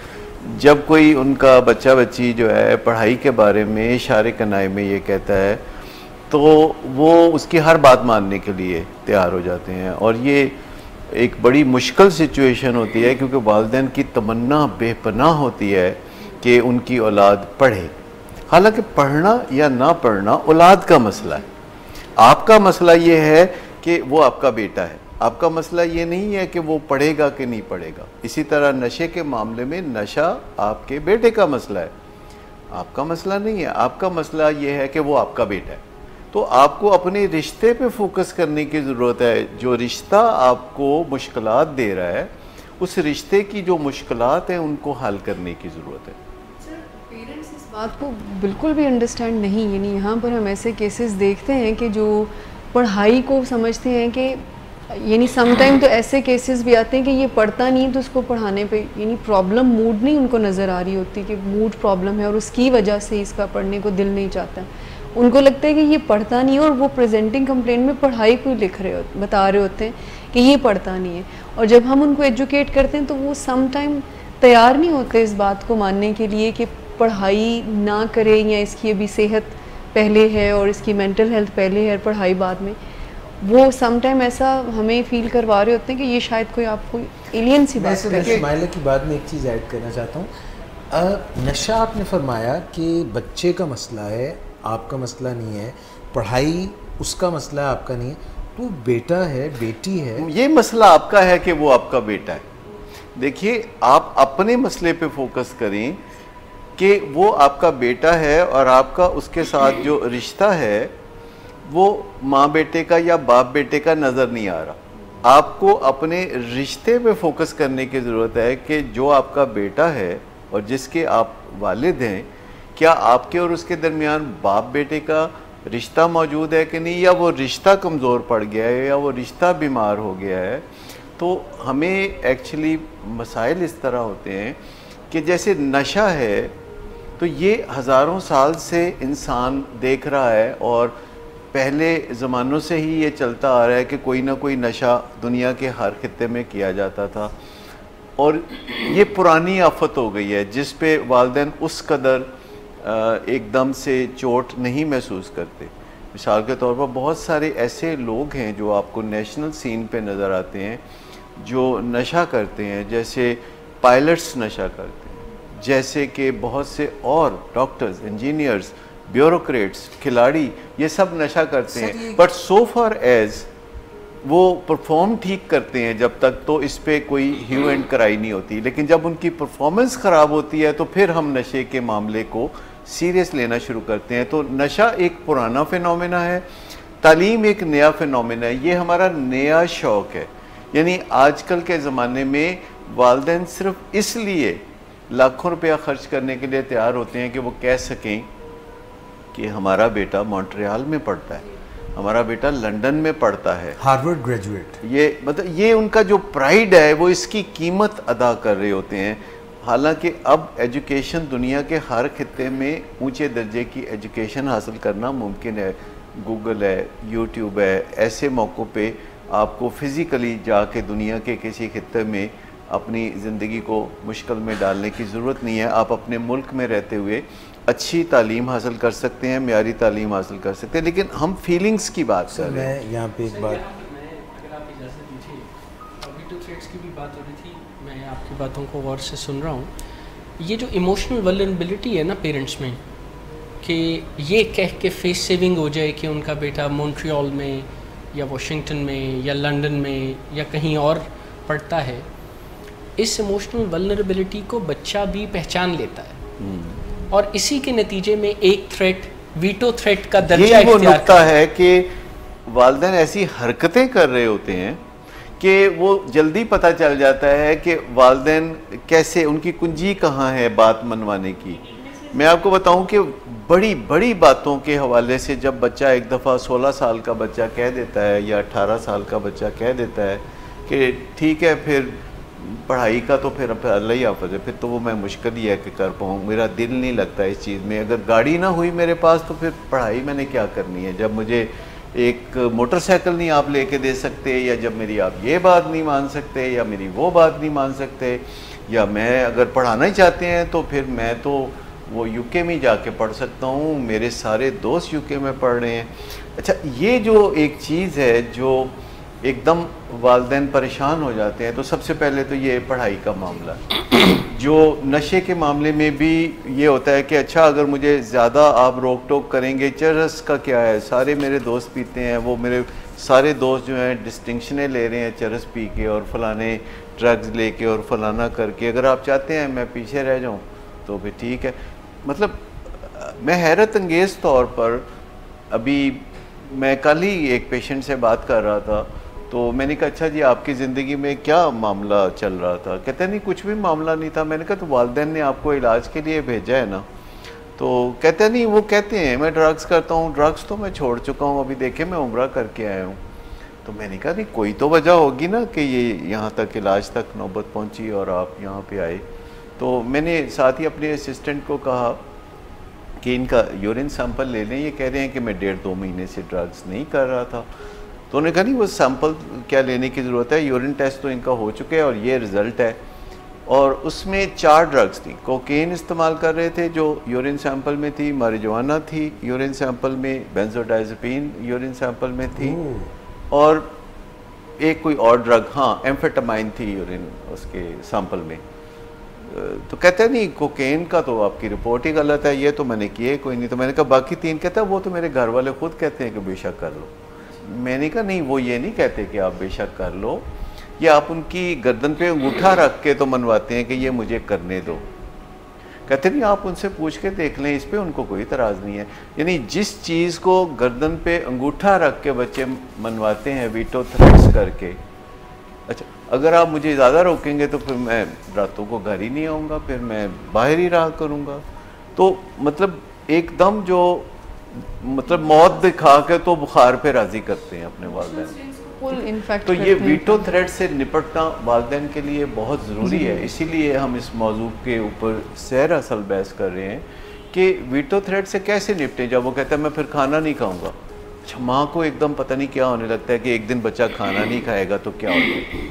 जब कोई उनका बच्चा बच्ची जो है पढ़ाई के बारे में इशारे कनाए में ये कहता है, तो वो उसकी हर बात मानने के लिए तैयार हो जाते हैं। और ये एक बड़ी मुश्किल सिचुएशन होती है, क्योंकि वालिदैन की तमन्ना बेपनाह होती है कि उनकी औलाद पढ़े। हालांकि पढ़ना या ना पढ़ना औलाद का मसला है, आपका मसला ये है कि वो आपका बेटा है। आपका मसला ये नहीं है कि वो पढ़ेगा कि नहीं पढ़ेगा। इसी तरह नशे के मामले में नशा आपके बेटे का मसला है, आपका मसला नहीं है। आपका मसला ये है कि वो आपका बेटा है। तो आपको अपने रिश्ते पे फोकस करने की ज़रूरत है। जो रिश्ता आपको मुश्किलात दे रहा है, उस रिश्ते की जो मुश्किलात हैं उनको हल करने की ज़रूरत है। सर, पेरेंट्स इस बात को बिल्कुल भी अंडरस्टैंड नहीं, यानी यहाँ पर हम ऐसे केसेस देखते हैं कि जो पढ़ाई को समझते हैं कि, यानी समटाइम तो ऐसे केसेस भी आते हैं कि ये पढ़ता नहीं तो उसको पढ़ाने पे, यानी प्रॉब्लम मूड नहीं उनको नज़र आ रही होती कि मूड प्रॉब्लम है और उसकी वजह से इसका पढ़ने को दिल नहीं चाहता। उनको लगता है कि ये पढ़ता नहीं है, और वो प्रेजेंटिंग कंप्लेंट में पढ़ाई को लिख रहे होते, बता रहे होते हैं कि ये पढ़ता नहीं है। और जब हम उनको एजुकेट करते हैं तो वो समटाइम तैयार नहीं होते इस बात को मानने के लिए कि पढ़ाई ना करे, या इसकी अभी सेहत पहले है और इसकी मेंटल हेल्थ पहले है, पढ़ाई बाद में। वो समटाइम ऐसा हमें फील करवा रहे होते हैं कि ये शायद कोई आपको एलियन सी बात है। शुमाइला की बात में एक चीज़ ऐड करना चाहता हूँ। नशा आपने फरमाया कि बच्चे का मसला है, आपका मसला नहीं है, पढ़ाई उसका मसला है, आपका नहीं है। तो बेटा है, बेटी है, ये मसला आपका है कि वो आपका बेटा है। देखिए, आप अपने मसले पे फोकस करें कि वो आपका बेटा है, और आपका उसके साथ जो रिश्ता है वो माँ बेटे का या बाप बेटे का नज़र नहीं आ रहा। आपको अपने रिश्ते पे फोकस करने की ज़रूरत है कि जो आपका बेटा है और जिसके आप वालिद हैं, क्या आपके और उसके दरमियान बाप बेटे का रिश्ता मौजूद है कि नहीं, या वो रिश्ता कमज़ोर पड़ गया है, या वो रिश्ता बीमार हो गया है। तो हमें एक्चुअली मसाइल इस तरह होते हैं कि जैसे नशा है, तो ये हज़ारों साल से इंसान देख रहा है, और पहले ज़मानों से ही ये चलता आ रहा है कि कोई ना कोई नशा दुनिया के हर खित्ते में किया जाता था, और ये पुरानी आफत हो गई है जिस पे वालिदैन उस कदर एकदम से चोट नहीं महसूस करते। मिसाल के तौर पर बहुत सारे ऐसे लोग हैं जो आपको नेशनल सीन पे नज़र आते हैं जो नशा करते हैं, जैसे पायलट्स नशा करते हैं, जैसे कि बहुत से और डॉक्टर्स, इंजीनियर्स, ब्यूरोक्रेट्स, खिलाड़ी, ये सब नशा करते हैं। बट सो फार एज वो परफॉर्म ठीक करते हैं जब तक, तो इस पर कोई ह्यू एंड क्राई नहीं होती। लेकिन जब उनकी परफॉर्मेंस ख़राब होती है तो फिर हम नशे के मामले को सीरियस लेना शुरू करते हैं। तो नशा एक पुराना फिनोमेना है, तालीम एक नया फिनोमेना है। ये हमारा नया शौक़ है। यानी आजकल के ज़माने में वालिदैन सिर्फ इसलिए लाखों रुपया खर्च करने के लिए तैयार होते हैं कि वो कह सकें कि हमारा बेटा मॉन्ट्रियल में पढ़ता है, हमारा बेटा लंदन में पढ़ता है, हार्वर्ड ग्रेजुएट। ये मतलब ये उनका जो प्राइड है वो इसकी कीमत अदा कर रहे होते हैं। हालांकि अब एजुकेशन, दुनिया के हर खित्ते में ऊंचे दर्जे की एजुकेशन हासिल करना मुमकिन है। गूगल है, यूट्यूब है, ऐसे मौक़ों पे आपको फ़िज़िकली जाके दुनिया के किसी खित्ते में अपनी ज़िंदगी को मुश्किल में डालने की ज़रूरत नहीं है। आप अपने मुल्क में रहते हुए अच्छी तालीम हासिल कर सकते हैं, म्यारी तालीम हासिल कर सकते हैं। लेकिन हम फीलिंग्स की बात कर रहे हैं। मैं यहाँ पे एक बात, अगर आप इजाज़त थ्रेट्स की भी बात हो रही थी, मैं आपकी बातों को गौर से सुन रहा हूँ। ये जो इमोशनल वल्नरेबिलिटी है ना पेरेंट्स में, कि ये कह के फेस सेविंग हो जाए कि उनका बेटा मॉन्ट्रियल में या वाशिंगटन में या लंदन में या कहीं और पढ़ता है, इस इमोशनल वल्नरेबिलिटी को बच्चा भी पहचान लेता है और इसी के नतीजे में एक थ्रेट, वीटो थ्रेट का दर्जा वो नुकता है कि वालिदैन ऐसी हरकतें कर रहे होते हैं कि वो जल्दी पता चल जाता है कि वालिदैन कैसे, उनकी कुंजी कहाँ है बात मनवाने की। मैं आपको बताऊं कि बड़ी बड़ी बातों के हवाले से जब बच्चा एक दफ़ा 16 साल का बच्चा कह देता है या 18 साल का बच्चा कह देता है कि ठीक है फिर पढ़ाई का तो फिर अल्लाह ही हाफ़िज़ है, फिर तो वो मैं मुश्किल ही है कि कर पाऊँ, मेरा दिल नहीं लगता इस चीज़ में, अगर गाड़ी ना हुई मेरे पास तो फिर पढ़ाई मैंने क्या करनी है, जब मुझे एक मोटरसाइकिल नहीं आप लेके दे सकते, या जब मेरी आप ये बात नहीं मान सकते या मेरी वो बात नहीं मान सकते, या मैं अगर पढ़ाना ही चाहते हैं तो फिर मैं तो वो यूके में जाके पढ़ सकता हूँ, मेरे सारे दोस्त यूके में पढ़ रहे हैं। अच्छा, ये जो एक चीज़ है जो एकदम वालिदैन परेशान हो जाते हैं, तो सबसे पहले तो ये पढ़ाई का मामला है। जो नशे के मामले में भी ये होता है कि अच्छा अगर मुझे ज़्यादा आप रोक टोक करेंगे, चरस का क्या है, सारे मेरे दोस्त पीते हैं, वो मेरे सारे दोस्त जो हैं डिस्टिंक्शनें ले रहे हैं चरस पी के और फलाने ड्रग्स लेके और फलाना करके, अगर आप चाहते हैं मैं पीछे रह जाऊँ तो भी ठीक है। मतलब मैं हैरत अंगेज़ तौर पर, अभी मैं कल ही एक पेशेंट से बात कर रहा था, तो मैंने कहा अच्छा जी आपकी ज़िंदगी में क्या मामला चल रहा था, कहते नहीं कुछ भी मामला नहीं था। मैंने कहा तो वालिदैन ने आपको इलाज के लिए भेजा है ना, तो कहते नहीं, वो कहते हैं मैं ड्रग्स करता हूँ, ड्रग्स तो मैं छोड़ चुका हूँ, अभी देखे मैं उम्रा करके आया हूँ। तो मैंने कहा नहीं कोई तो वजह होगी ना कि ये यहाँ तक इलाज तक नौबत पहुँची और आप यहाँ पर आए। तो मैंने साथ ही अपने असिस्टेंट को कहा कि इनका यूरिन सैंपल ले लें, ये कह रहे हैं कि मैं 1.5-2 महीने से ड्रग्स नहीं कर रहा था। तो उन्होंने कहा नहीं वो सैंपल क्या लेने की ज़रूरत है, यूरिन टेस्ट तो इनका हो चुका है और ये रिज़ल्ट है। और उसमें 4 ड्रग्स थी, कोकेन इस्तेमाल कर रहे थे जो यूरिन सैंपल में थी, मारिजुआना थी यूरिन सैंपल में, बेंजोडाइज़ेपिन यूरिन सैंपल में थी, और एक कोई और ड्रग, हाँ एम्फेटामाइन थी यूरिन उसके सैंपल में। तो कहते नहीं कोकेन का तो आपकी रिपोर्ट ही गलत है, ये तो मैंने किए कोई नहीं। तो मैंने कहा बाकी 3, कहता वो तो मेरे घर वाले खुद कहते हैं कि बेशक कर लो। मैंने कहा नहीं वो ये नहीं कहते कि आप बेशक कर लो, या आप उनकी गर्दन पे अंगूठा रख के तो मनवाते हैं कि ये मुझे करने दो। कहते नहीं आप उनसे पूछ के देख लें, इस पर उनको कोई इतराज़ नहीं है। यानी जिस चीज़ को गर्दन पे अंगूठा रख के बच्चे मनवाते हैं वीटो थ्रेट्स करके, अच्छा अगर आप मुझे ज़्यादा रोकेंगे तो फिर मैं रातों को घर ही नहीं आऊँगा, फिर मैं बाहर ही रहा करूँगा। तो मतलब एकदम जो मतलब मौत दिखा के तो बुखार पे राज़ी करते हैं अपने वालिदैन। तो ये वीटो थ्रेट से निपटना वालिदैन के लिए बहुत ज़रूरी है, इसीलिए हम इस मौजू के ऊपर सैर असल बहस कर रहे हैं कि वीटो थ्रेट से कैसे निपटें। जब वो कहता है मैं फिर खाना नहीं खाऊँगा, अच्छा माँ को एकदम पता नहीं क्या होने लगता है कि एक दिन बच्चा खाना नहीं खाएगा तो क्या होगा।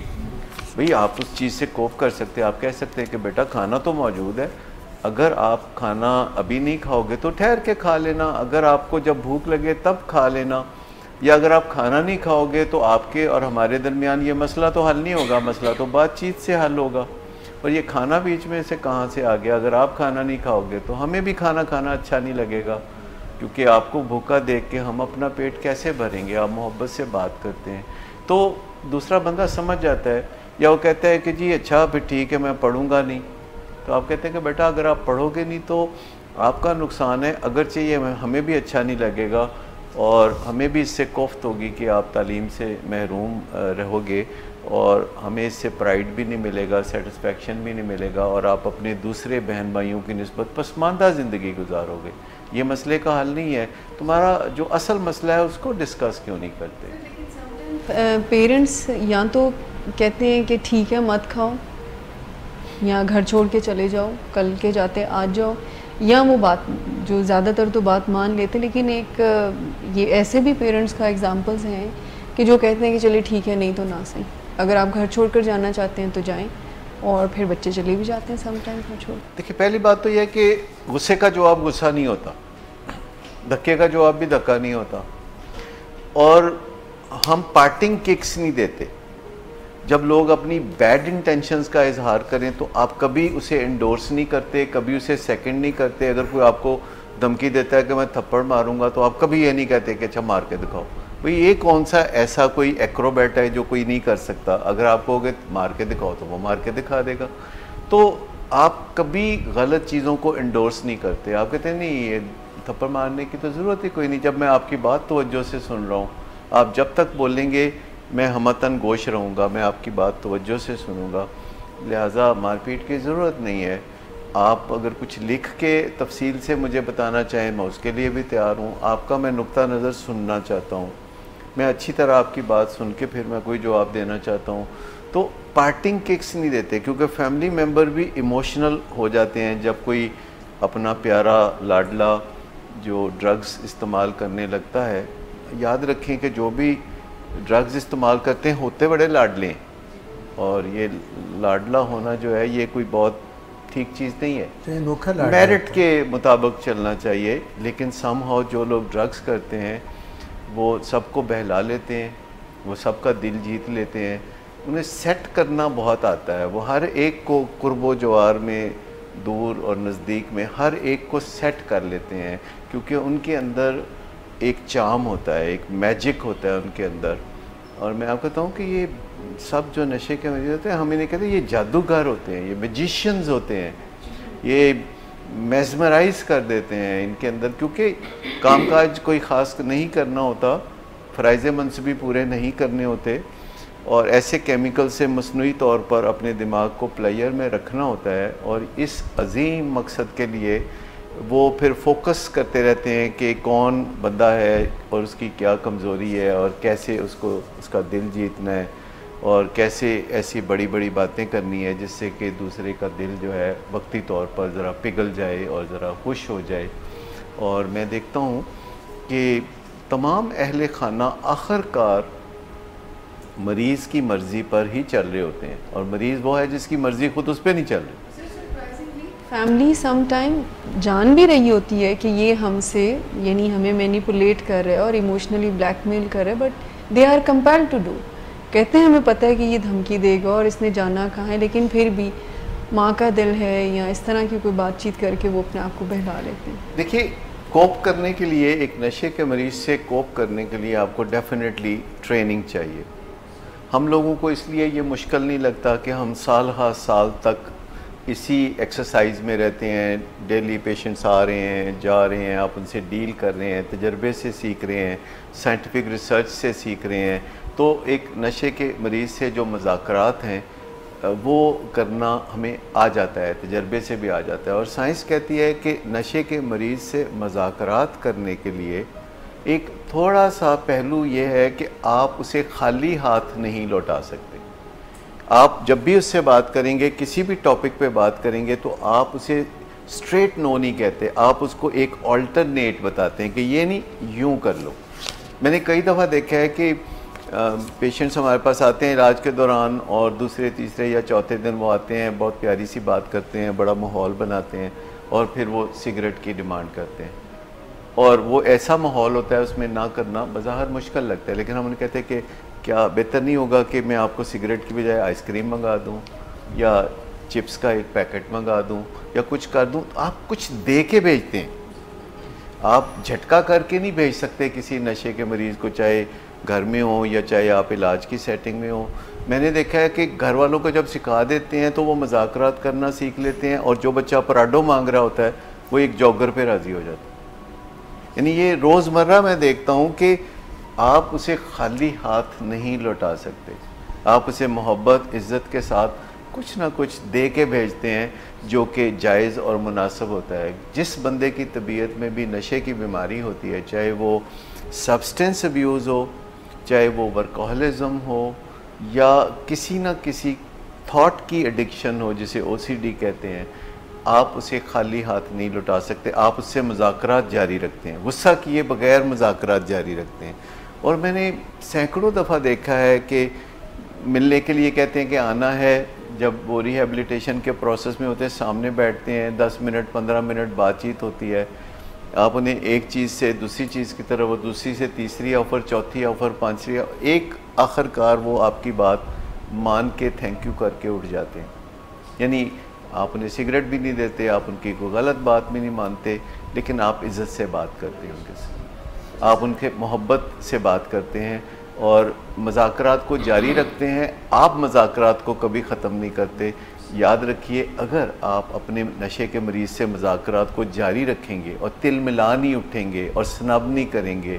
भाई आप उस चीज़ से कोप कर सकते हैं, आप कह सकते हैं कि बेटा खाना तो मौजूद है, अगर आप खाना अभी नहीं खाओगे तो ठहर के खा लेना, अगर आपको जब भूख लगे तब खा लेना, या अगर आप खाना नहीं खाओगे तो आपके और हमारे दरमियान ये मसला तो हल नहीं होगा, मसला तो बातचीत से हल होगा। और ये खाना बीच में से कहाँ से आ गया? अगर आप खाना नहीं खाओगे तो हमें भी खाना खाना अच्छा नहीं लगेगा, क्योंकि आपको भूखा देख के हम अपना पेट कैसे भरेंगे? आप मोहब्बत से बात करते हैं तो दूसरा बंदा समझ जाता है, या वो कहता है कि जी अच्छा फिर ठीक है मैं पढ़ूंगा नहीं, तो आप कहते हैं कि बेटा अगर आप पढ़ोगे नहीं तो आपका नुकसान है, अगरचे ये हमें भी अच्छा नहीं लगेगा और हमें भी इससे कोफ्त होगी कि आप तालीम से महरूम रहोगे, और हमें इससे प्राइड भी नहीं मिलेगा, सेटिस्फेक्शन भी नहीं मिलेगा, और आप अपने दूसरे बहन भाइयों की निस्बत पसमानदा ज़िंदगी गुजारोगे। ये मसले का हल नहीं है, तुम्हारा जो असल मसला है उसको डिस्कस क्यों नहीं करते? पेरेंट्स या तो कहते हैं कि ठीक है मत खाओ, या घर छोड़ के चले जाओ, कल के जाते आज जाओ, या वो बात जो ज़्यादातर तो बात मान लेते, लेकिन एक ये ऐसे भी पेरेंट्स का एग्जांपल्स हैं कि जो कहते हैं कि चलिए ठीक है नहीं तो ना सही, अगर आप घर छोड़कर जाना चाहते हैं तो जाएं, और फिर बच्चे चले भी जाते हैं समटाइम्स घर छोड़। देखिए पहली बात तो यह है कि गुस्से का जवाब गुस्सा नहीं होता, धक्के का जवाब भी धक्का नहीं होता, और हम पार्टिंग किक्स नहीं देते। जब लोग अपनी बैड इंटेंशंस का इजहार करें तो आप कभी उसे एंडोर्स नहीं करते, कभी उसे सेकंड नहीं करते। अगर कोई आपको धमकी देता है कि मैं थप्पड़ मारूंगा तो आप कभी ये नहीं कहते कि अच्छा मार के दिखाओ। भाई ये कौन सा ऐसा कोई एक्रोबैट है जो कोई नहीं कर सकता? अगर आप कहोगे मार के दिखाओ तो वो मार के दिखा देगा। तो आप कभी गलत चीज़ों को एंडोर्स नहीं करते। आप कहते हैं नहीं ये थप्पड़ मारने की तो ज़रूरत ही कोई नहीं, जब मैं आपकी बात तवज्जो से सुन रहा हूँ, आप जब तक बोलेंगे मैं हमतन गोश रहूँगा, मैं आपकी बात तवज्जो से सुनूँगा, लिहाजा मारपीट की ज़रूरत नहीं है। आप अगर कुछ लिख के तफसील से मुझे बताना चाहें मैं उसके लिए भी तैयार हूँ। आपका मैं नुक्ता नज़र सुनना चाहता हूँ, मैं अच्छी तरह आपकी बात सुन के फिर मैं कोई जवाब देना चाहता हूँ। तो पार्टिंग किक्स नहीं देते, क्योंकि फैमिली मेम्बर भी इमोशनल हो जाते हैं जब कोई अपना प्यारा लाडला जो ड्रग्स इस्तेमाल करने लगता है। याद रखें कि जो भी ड्रग्स इस्तेमाल करते हैं होते बड़े लाडले हैं, और ये लाडला होना जो है ये कोई बहुत ठीक चीज़ नहीं है। मेरिट के मुताबिक चलना चाहिए। लेकिन समहाउ जो लोग ड्रग्स करते हैं वो सबको बहला लेते हैं, वो सबका दिल जीत लेते हैं, उन्हें सेट करना बहुत आता है। वो हर एक को कुर्बो जवार में, दूर और नज़दीक में हर एक को सेट कर लेते हैं, क्योंकि उनके अंदर एक चार्म होता है, एक मैजिक होता है उनके अंदर। और मैं आपको कहता हूँ कि ये सब जो नशे के मरीज होते हैं, हम इन्हें कहते हैं ये जादूगर होते हैं, ये मैजिशियंस होते हैं, ये मेस्मराइज कर देते हैं इनके अंदर, क्योंकि कामकाज कोई ख़ास नहीं करना होता, फ़राइज़ मनसूबी पूरे नहीं करने होते, और ऐसे केमिकल से मसनूई तौर पर अपने दिमाग को प्लेयर में रखना होता है। और इस अजीम मकसद के लिए वो फिर फोकस करते रहते हैं कि कौन बंदा है और उसकी क्या कमज़ोरी है और कैसे उसको उसका दिल जीतना है और कैसे ऐसी बड़ी बड़ी बातें करनी है जिससे कि दूसरे का दिल जो है वक्ती तौर पर ज़रा पिघल जाए और ज़रा खुश हो जाए। और मैं देखता हूँ कि तमाम अहले खाना आखिरकार मरीज़ की मर्ज़ी पर ही चल रहे होते हैं, और मरीज़ वो है जिसकी मर्ज़ी खुद उस पर नहीं चल रही। फैमिली सम टाइम जान भी रही होती है कि ये हमसे यानी हमें मैनिपुलेट कर रहा है और इमोशनली ब्लैकमेल कर रहा है, but they are compelled to do. कहते हैं हमें पता है कि ये धमकी देगा और इसने जाना कहाँ है, लेकिन फिर भी माँ का दिल है या इस तरह की कोई बातचीत करके वो अपने आप को बहला लेते हैं। देखिए, कोप करने के लिए, एक नशे के मरीज़ से कोप करने के लिए आपको डेफिनेटली ट्रेनिंग चाहिए। हम लोगों को इसलिए ये मुश्किल नहीं लगता कि हम साल हर साल तक इसी एक्सरसाइज में रहते हैं। डेली पेशेंट्स आ रहे हैं, जा रहे हैं, आप उनसे डील कर रहे हैं, तजर्बे से सीख रहे हैं, साइंटिफिक रिसर्च से सीख रहे हैं। तो एक नशे के मरीज़ से जो मुज़ाकरात हैं वो करना हमें आ जाता है, तजर्बे से भी आ जाता है। और साइंस कहती है कि नशे के मरीज़ से मुज़ाकरात करने के लिए एक थोड़ा सा पहलू ये है कि आप उसे खाली हाथ नहीं लौटा सकते। आप जब भी उससे बात करेंगे, किसी भी टॉपिक पे बात करेंगे, तो आप उसे स्ट्रेट नो नहीं कहते, आप उसको एक ऑल्टरनेट बताते हैं कि ये नहीं, यूँ कर लो। मैंने कई दफ़ा देखा है कि पेशेंट्स हमारे पास आते हैं इलाज के दौरान, और दूसरे तीसरे या चौथे दिन वो आते हैं, बहुत प्यारी सी बात करते हैं, बड़ा माहौल बनाते हैं, और फिर वो सिगरेट की डिमांड करते हैं। और वो ऐसा माहौल होता है, उसमें ना करना बज़ाहिर मुश्किल लगता है, लेकिन हम उन्हें कहते हैं कि क्या बेहतर नहीं होगा कि मैं आपको सिगरेट की बजाय आइसक्रीम मंगा दूं या चिप्स का एक पैकेट मंगा दूं या कुछ कर दूं। तो आप कुछ दे के भेजते हैं, आप झटका करके नहीं भेज सकते किसी नशे के मरीज़ को, चाहे घर में हो या चाहे आप इलाज की सेटिंग में हो। मैंने देखा है कि घर वालों को जब सिखा देते हैं तो वो मुज़ाकरात करना सीख लेते हैं, और जो बच्चा पराठो मांग रहा होता है वो एक जॉगर पे राज़ी हो जाता है। यानी ये रोज़मर्रा मैं देखता हूँ कि आप उसे खाली हाथ नहीं लौटा सकते, आप उसे मोहब्बत इज़्ज़त के साथ कुछ ना कुछ दे के भेजते हैं जो कि जायज़ और मुनासिब होता है। जिस बंदे की तबीयत में भी नशे की बीमारी होती है, चाहे वो सब्सटेंस अब्यूज़ हो, चाहे वो वर्कोहलिज़म हो, या किसी न किसी थॉट की एडिक्शन हो जिसे OCD कहते हैं, आप उसे खाली हाथ नहीं लौटा सकते। आप उससे मुज़ाकरात जारी रखते हैं, गुस्सा किए बगैर मुज़ाकरात जारी रखते हैं। और मैंने सैकड़ों दफ़ा देखा है कि मिलने के लिए कहते हैं कि आना है, जब वो रिहेबिलिटेशन के प्रोसेस में होते हैं, सामने बैठते हैं, 10 मिनट 15 मिनट बातचीत होती है, आप उन्हें एक चीज़ से दूसरी चीज़ की तरफ, दूसरी से तीसरी ऑफ़र, चौथी ऑफ़र, पांचवी, एक आखिरकार वो आपकी बात मान के थैंक यू करके उठ जाते हैं। यानी आप उन्हें सिगरेट भी नहीं देते, आप उनकी कोई गलत बात भी नहीं मानते, लेकिन आप इज़्ज़त से बात करते हैं उनके साथ, आप उनके मोहब्बत से बात करते हैं और मज़ाकरात को जारी रखते हैं। आप मज़ाकरात को कभी ख़त्म नहीं करते। याद रखिए, अगर आप अपने नशे के मरीज़ से मज़ाकरात को जारी रखेंगे और तिल मिला नहीं उठेंगे और स्नब नहीं करेंगे,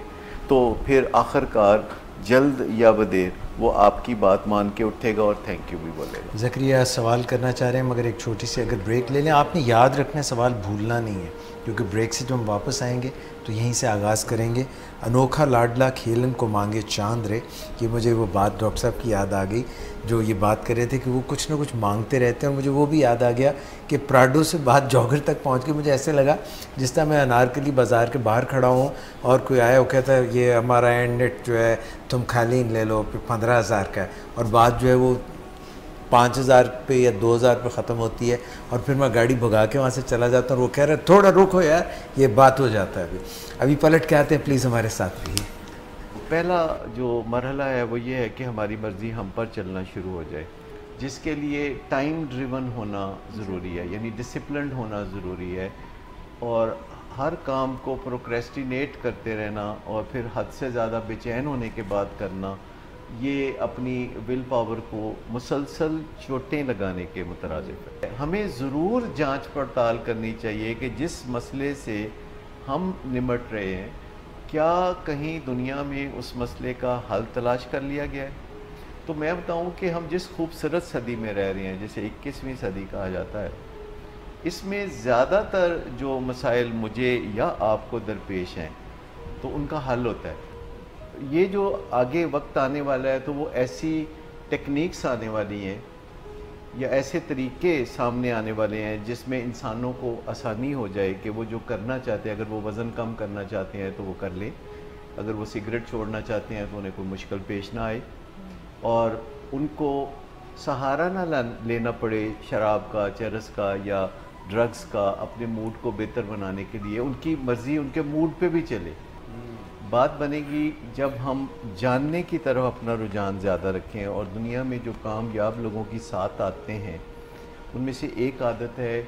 तो फिर आखिरकार जल्द या बदेर वो आपकी बात मान के उठेगा और थैंक यू भी बोलेगा। ज़करिया सवाल करना चाह रहे हैं, मगर एक छोटी सी अगर ब्रेक ले लें। आपने याद रखना, सवाल भूलना नहीं है, क्योंकि ब्रेक से जब हम वापस आएंगे तो यहीं से आगाज़ करेंगे। अनोखा लाडला खेलन को मांगे चांद रे, ये मुझे वो बात डॉक्टर साहब की याद आ गई जो ये बात कर रहे थे कि वो कुछ ना कुछ मांगते रहते हैं। और मुझे वो भी याद आ गया कि प्राडो से बात जॉगर तक पहुंच के मुझे ऐसे लगा जिस तरह मैं अनारकली बाज़ार के बाहर खड़ा हूँ और कोई आया, वो कहता है ये हमारा एंड नेट जो है तुम खाली ले लो, फिर 15,000 का है, और बात जो है वो 5,000 पे या 2,000 पे ख़त्म होती है, और फिर मैं गाड़ी भगा के वहाँ से चला जाता हूँ। वो कह रहा है थोड़ा रुको यार, ये बात हो जाता है। अभी पलट के आते हैं, प्लीज़ हमारे साथ रहिए। पहला जो मरहला है वो ये है कि हमारी मर्ज़ी हम पर चलना शुरू हो जाए, जिसके लिए टाइम ड्रिवन होना ज़रूरी है, यानी डिसिप्लिन्ड होना ज़रूरी है। और हर काम को प्रोक्रेस्टिनेट करते रहना और फिर हद से ज़्यादा बेचैन होने के बाद करना, ये अपनी विल पावर को मुसलसल चोटें लगाने के मुतरादिफ है। हमें ज़रूर जांच पड़ताल करनी चाहिए कि जिस मसले से हम निमट रहे हैं, क्या कहीं दुनिया में उस मसले का हल तलाश कर लिया गया है। तो मैं बताऊं कि हम जिस खूबसूरत सदी में रह रहे हैं, जिसे 21वीं सदी कहा जाता है, इसमें ज़्यादातर जो मसाइल मुझे या आपको दरपेश हैं तो उनका हल होता है। ये जो आगे वक्त आने वाला है तो वो ऐसी टेक्निक्स आने वाली हैं या ऐसे तरीके सामने आने वाले हैं जिसमें इंसानों को आसानी हो जाए कि वो जो करना चाहते हैं, अगर वो वज़न कम करना चाहते हैं तो वो कर लें, अगर वो सिगरेट छोड़ना चाहते हैं तो उन्हें कोई मुश्किल पेश ना आए और उनको सहारा ना लेना पड़े शराब का, चरस का या ड्रग्स का, अपने मूड को बेहतर बनाने के लिए उनकी मर्ज़ी उनके मूड पे भी चले। बात बनेगी जब हम जानने की तरफ अपना रुझान ज़्यादा रखें। और दुनिया में जो कामयाब लोगों की साथ आते हैं उनमें से एक आदत है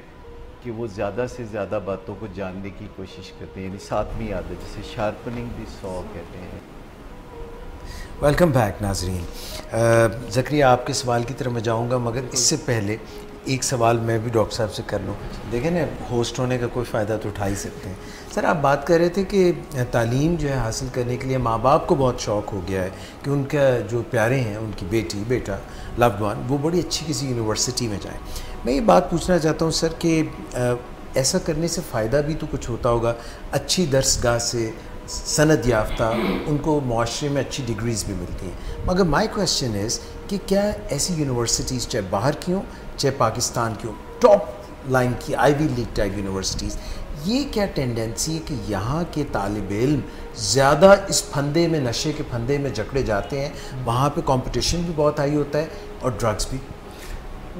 कि वो ज़्यादा से ज़्यादा बातों को जानने की कोशिश करते हैं, यानी सातवीं आदत, जिसे शार्पनिंग द सॉ कहते हैं। वेलकम बैक नाजरीन। ज़करिया आपके सवाल की तरफ मैं जाऊँगा, मगर इससे पहले एक सवाल मैं भी डॉक्टर साहब से कर लूँ। देखें ना, होस्ट होने का कोई फ़ायदा तो उठा ही सकते हैं। सर, आप बात कर रहे थे कि तालीम जो है हासिल करने के लिए माँ बाप को बहुत शौक़ हो गया है कि उनका जो प्यारे हैं, उनकी बेटी बेटा लव्ड वन, वो बड़ी अच्छी किसी यूनिवर्सिटी में जाएँ। मैं ये बात पूछना चाहता हूँ सर कि ऐसा करने से फ़ायदा भी तो कुछ होता होगा, अच्छी दरसगाह से सनद याफ्ता उनको माशरे में अच्छी डिग्रीज़ भी मिलती हैं, मगर माई क्वेश्चन इज़ कि क्या ऐसी यूनिवर्सिटीज़, चाहे बाहर की हों चाहे पाकिस्तान की हो, टॉप लाइन की आईवी लीग टाइप यूनिवर्सिटीज़, ये क्या टेंडेंसी है कि यहाँ के तालिब इल्म ज़्यादा इस फंदे में, नशे के फंदे में जकड़े जाते हैं, वहाँ पे कंपटीशन भी बहुत हाई होता है और ड्रग्स भी।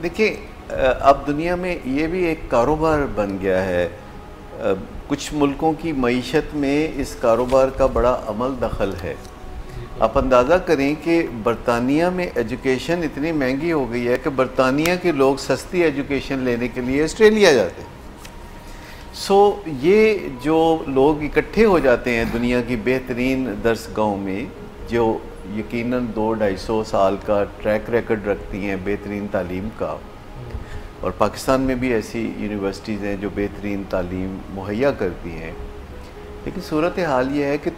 देखिए, अब दुनिया में ये भी एक कारोबार बन गया है। कुछ मुल्कों की मईशत में इस कारोबार का बड़ा अमल दखल है। आप अंदाज़ा करें कि बरतानिया में एजुकेशन इतनी महंगी हो गई है कि बरतानिया के लोग सस्ती एजुकेशन लेने के लिए ऑस्ट्रेलिया जाते हैं। ये जो लोग इकट्ठे हो जाते हैं दुनिया की बेहतरीन दरसगाहों में, जो यकीनन 200-250 साल का ट्रैक रिकॉर्ड रखती हैं बेहतरीन तालीम का, और पाकिस्तान में भी ऐसी यूनिवर्सिटीज़ हैं जो बेहतरीन तालीम मुहैया करती हैं, लेकिन सूरत हाल ये है कि